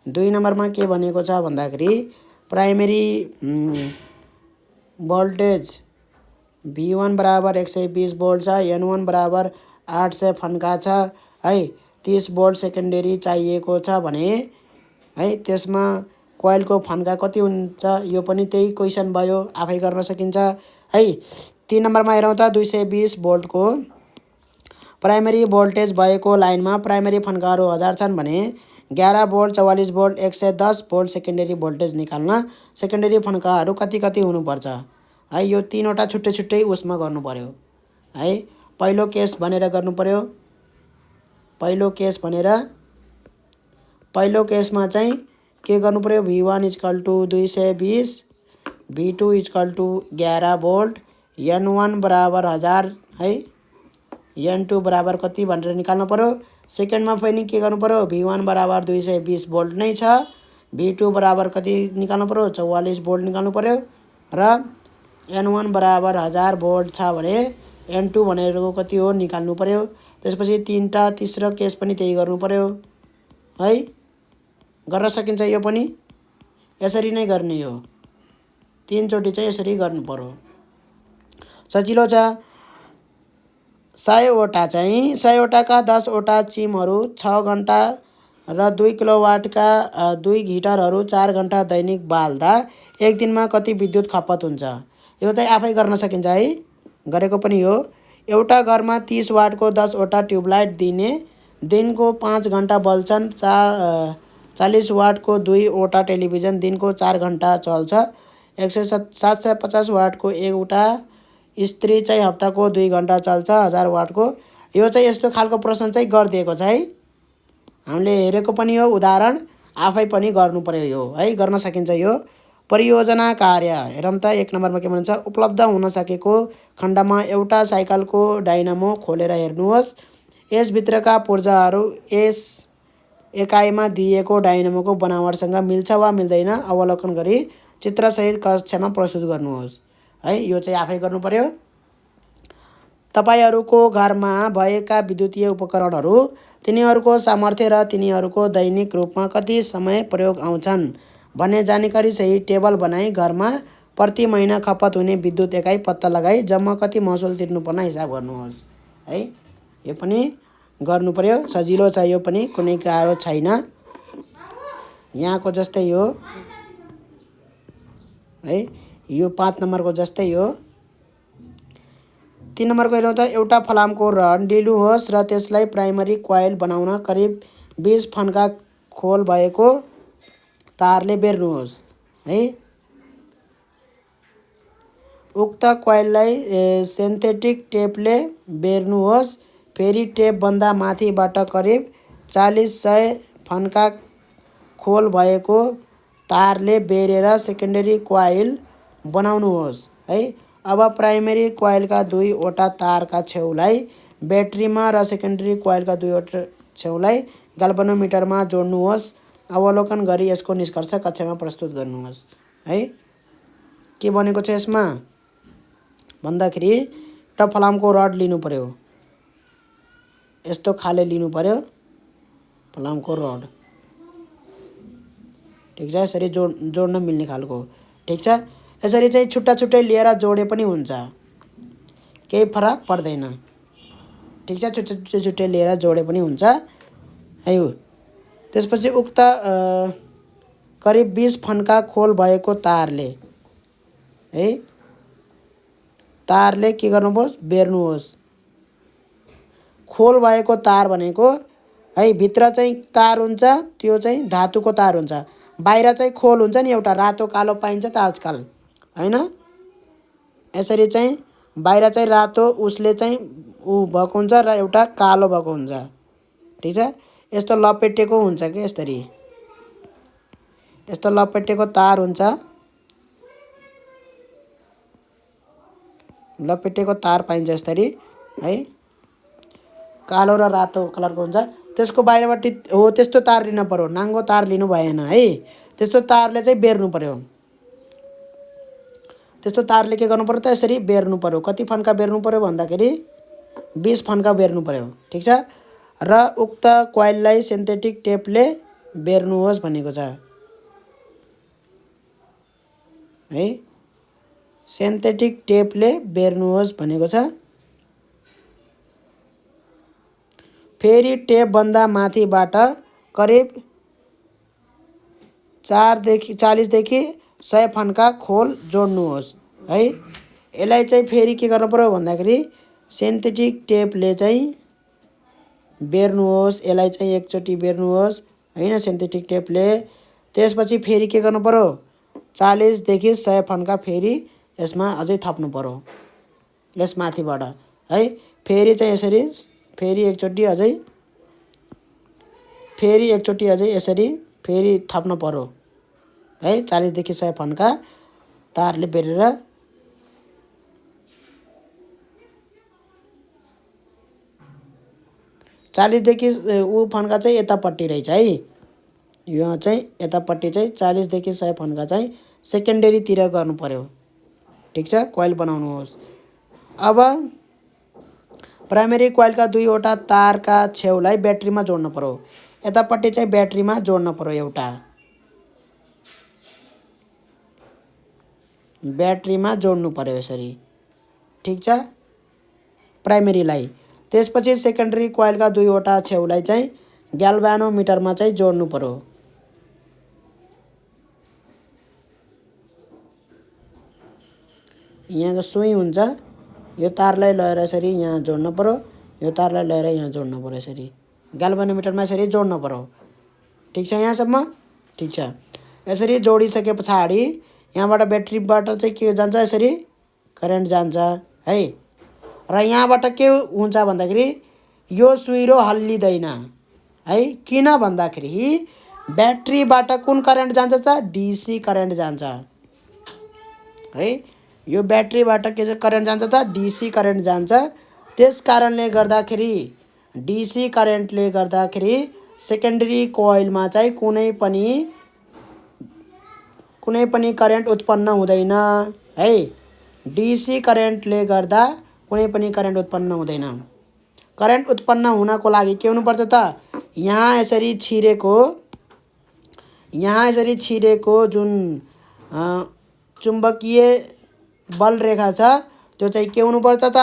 Speaker 1: 2 नम्बरमा के भनेको छ भन्दाखेरि प्राइमेरी भोल्टेज V1 बराबर 120 भोल्ट छ, N1 बराबर 800 फन्का छ है। 30 भोल्ट सेकेन्डरी चाहिएको छ भने है त्यसमा कोइलको फन्का कति हुन्छ? यो पनि त्यही क्वेसन भयो, आफै गर्न सकिन्छ है। 3 नम्बरमा हेरौँ त 220 भोल्टको प्राइमेरी भोल्टेज भएको लाइनमा प्राइमेरी फन्काहरू 1000 छन् भने 11 volt 44 volt 110 volt secondary voltage निकाल्न सेकेन्डरी फन्काहरू कति कति हुनुपर्छ है। यो 3वटा छुट्टै छुट्टै उसमा गर्नु पर्यो है। पहिलो केस भनेर गर्नु पर्यो। पहिलो केसमा चाहिँ के गर्नु पर्यो? V1 = 220, V2 = 11 भोल्ट, N1 बराबर 1000 है, N2 बराबर कति भनेर निकाल्नु पर्यो। सेकेन्डमा पनि के गर्नु पर्यो? V1 बराबर 220 भोल्ट नै छ, V2 बराबर कति निकाल्नु पर्यो? 44 भोल्ट निकाल्नु पर्यो र N1 बराबर 1000 भोल्ट छ भने N2 भनेको कति हो निकाल्नु पर्यो। त्यसपछि तेस्रो केस पनि त्यही गर्नु पर्यो है। गर्न सकिन्छ यो पनि, यसरी नै गर्ने हो। 3 चोटि चाहिँ यसरी गर्नु पर्यो, सजिलो छ। 100वटाका 10वटा चिमहरू 6 घन्टा र 2 किलोवाटका 2 गिटरहरू 4 घन्टा दैनिक बाल्दा एक दिनमा कति विद्युत खपत हुन्छ? यो चाहिँ आफै गर्न सकिन्छ है, गरेको पनि हो। एउटा घरमा 30 वाटको 10वटा ट्युबलाइट दिने, दिनको 5 घन्टा बल्छन्। 40 वाटको 2वटा टेलिभिजन दिनको 4 घन्टा चल्छ। 750 वाटको एउटा इस्त्री चाहिँ हप्ताको 2 घन्टा चल्छ। 1000 वाटको यो चाहिँ यस्तो खालको प्रश्न चाहिँ गरिदिएको छ है। हामीले हेरेको पनि हो उदाहरण, आफै पनि गर्नु पर्यो यो है, गर्न सकिन्छ यो। परियोजना कार्य हेरौँ त 1 नम्बरमा के भन्छ? उपलब्ध हुन सकेको खण्डमा एउटा साइकलको डाइनामो खोलेर हेर्नुहोस्। यसभित्रका पूर्जाहरू यस एकाइमा दिएको डाइनामोको बनावटसँग मिल्छ वा मिल्दैन अवलोकन गरी चित्रसहित कक्षामा प्रस्तुत गर्नुहोस् है। यो चाहिँ आफै गर्नु पर्यो। तपाईहरूको घरमा भएका विद्युतीय उपकरणहरू, तिनीहरूको सामर्थ्य र तिनीहरूको दैनिक रूपमा कति समय प्रयोग आउँछन् भन्ने जानकारी सहित टेबल बनाई घरमा प्रति महिना खपत हुने विद्युत एकाइ पत्ता लगाई जम्मा कति महसुल तिर्नुपर्ने हिसाब गर्नुहोस् है। यो पनि गर्नु पर्यो, सजिलो छ यो पनि, कुनै गाह्रो छैन। यहाँको जस्तै हो है, यो 5 नम्बरको जस्तै हो 3 नम्बरको हेरौँ त एउटा फलामको रड लिनुहोस् र त्यसलाई प्राइमरी कोइल बनाउन करिब 20 फन्का खोल भएको तारले बेर्नुहोस् है। उक्त कोइललाई सिन्थेटिक टेपले बेर्नुहोस्। फेरि टेपभन्दा माथिबाट करिब 40-100 फन्का खोल भएको तारले बेरेर सेकेन्डरी कोइल बनाउनुहोस् है। अब प्राइमरी कोइलका दुईवटा तारका छेउलाई ब्याट्रीमा र सेकेन्डरी कोइलका दुईवटा छेउलाई ग्याल्भनोमिटरमा जोड्नुहोस्। अवलोकन गरी यसको निष्कर्ष कक्षामा प्रस्तुत गर्नुहोस् है। के भनेको छ यसमा भन्दाखेरि एउटा फलामको रड लिनु पर्यो, यस्तो खाले लिनु पर्यो फलामको रड, ठिक छ। यसरी जोड्न मिल्ने खालको, ठिक छ। यसरी चाहिँ छुट्टा छुट्टै लिएर जोडे पनि हुन्छ, केही फरक पर्दैन, ठिक छ। छुट्टै छुट्टै लिएर जोडे पनि हुन्छ है। त्यसपछि उक्त करिब 20 फन्का खोल भएको तारले है, तारले के गर्नुहोस् बेर्नुहोस्। खोल भएको तार भनेको है भित्र चाहिँ तार हुन्छ, त्यो चाहिँ धातुको तार हुन्छ, बाहिर चाहिँ खोल हुन्छ नि एउटा रातो कालो पाइन्छ त आजकल हैन। यसरी चाहिँ बाहिर चाहिँ रातो उसले चाहिँ उ भएको हुन्छ र एउटा कालो भएको हुन्छ, ठिक छ। यस्तो लपेटेको हुन्छ के यसरी, यस्तो लपेटेको तार हुन्छ, लपेटेको तार पाइन्छ यसरी है, कालो र रातो कलरको हुन्छ। त्यसको बाहिरबाट हो त्यस्तो तार लिनु पर्यो, नाङ्गो तार लिनु भएन है। त्यस्तो तारले चाहिँ बेर्नु पर्यो, त्यस्तो तारले के गर्नु पर्यो त यसरी बेर्नु पर्यो। कति फन्का बेर्नु पर्यो भन्दाखेरि 20 फन्का बेर्नु पर्यो, ठिक छ। र उक्त कोइललाई सिन्थेटिक टेपले बेर्नुहोस् भनेको छ है, सिन्थेटिक टेपले बेर्नुहोस् भनेको छ। फेरि टेपभन्दा माथिबाट करिब 40-देखि 100 फन्का खोल जोड्नुहोस् है। यसलाई चाहिँ फेरि के गर्नु पर्यो भन्दाखेरि सिन्थेटिक टेपले चाहिँ बेर्नुहोस्। यसलाई चाहिँ एकचोटि बेर्नुहोस् हैन सिन्थेटिक टेपले। त्यसपछि फेरि के गर्नु पर्यो 40-देखि 100 फन्का फेरि यसमा अझै थप्नु पर्यो यसमाथिबाट है। फेरि चाहिँ यसरी फेरि एकचोटि अझै यसरी फेरि थप्नु पर्यो है। 40-देखि 100 फन्का तारले बेरेर देखि ऊ फन्का चाहिँ यतापट्टि रहेछ है, यो चाहिँ यतापट्टि चाहिँ 40-देखि 100 फन्का चाहिँ सेकेन्डरीतिर गर्नु पर्यो, ठिक छ। कोइल बनाउनुहोस्। अब प्राइमरी कोइलका दुईवटा तारका छेउलाई ब्याट्रीमा जोड्नु पर्यो, यतापट्टि चाहिँ ब्याट्रीमा जोड्नु पर्यो, एउटा ब्याट्रीमा जोड्नु पर्यो यसरी, ठिक छ प्राइमरीलाई। त्यसपछि सेकेन्डरी कोइलका दुईवटा छेउलाई चाहिँ ग्याल्भनोमिटरमा चाहिँ जोड्नु पर्यो, यहाँ सुई हुन्छ, यो तारलाई लगेर यसरी यहाँ जोड्नु पर्यो, यो तारलाई लगेर यहाँ जोड्नु पर्यो, यसरी ग्याल्भनोमिटरमा यसरी जोड्नु पर्यो, ठिक छ यहाँसम्म, ठिक छ। यसरी जोडिसके पछाडि यहाँबाट ब्याट्रीबाट चाहिँ के जान्छ यसरी करेन्ट जान्छ है। र यहाँबाट के हुन्छ भन्दाखेरि यो सुइरो हल्लिँदैन है। किन भन्दाखेरि ब्याट्रीबाट कुन करेन्ट जान्छ त डिसी करेन्ट जान्छ है। यो ब्याट्रीबाट के चाहिँ करेन्ट जान्छ त डिसी करेन्ट जान्छ। त्यस कारणले गर्दाखेरि डिसी करेन्टले गर्दाखेरि सेकेन्डरी कोइलमा चाहिँ कुनै पनि करेन्ट उत्पन्न हुँदैन है। डिसी करेन्टले गर्दा कुनै पनि करेन्ट उत्पन्न हुँदैन। करेन्ट उत्पन्न हुनको लागि के हुनुपर्छ त यहाँ यसरी छिरेको जुन चुम्बकीय बल रेखा छ त्यो चाहिँ के हुनुपर्छ त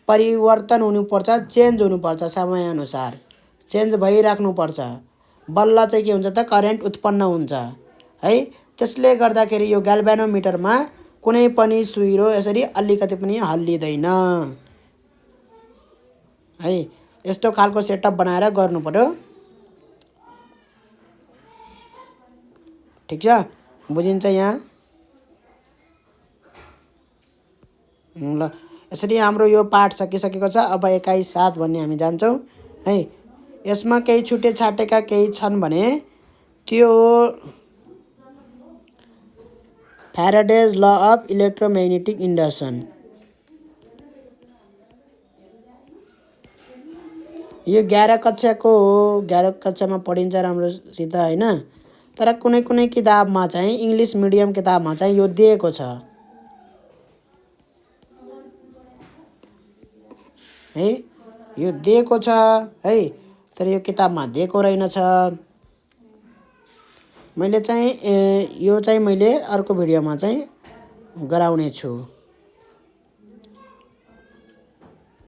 Speaker 1: परिवर्तन हुनुपर्छ, चेन्ज हुनुपर्छ, समयअनुसार चेन्ज भइराख्नुपर्छ, बल्ल चाहिँ के हुन्छ त करेन्ट उत्पन्न हुन्छ है। त्यसले गर्दाखेरि यो ग्याल्भनोमिटरमा कुनै पनि सुइरो यसरी अलिकति पनि हल्लिँदैन है। यस्तो खालको सेटअप बनाएर गर्नु पर्यो। ठिक छ, बुझिन्छ यहाँ? ल यसरी हाम्रो यो पाठ सकिसकेको छ। अब 21/7 भन्ने हामी जान्छौँ है। यसमा केही छुटे छाटेका केही छन् भने त्यो Faraday's law of electromagnetic induction. यो 11 कक्षाको हो, 11 कक्षामा पढिन्छ राम्रोसित होइन। तर कुनै कुनै किताबमा चाहिँ इङ्ग्लिस मिडियम किताबमा चाहिँ यो दिएको छ है, यो दिएको छ है, तर यो किताबमा दिएको रहेनछ। मैले चाहिँ यो चाहिँ मैले अर्को भिडियोमा चाहिँ गराउने छु।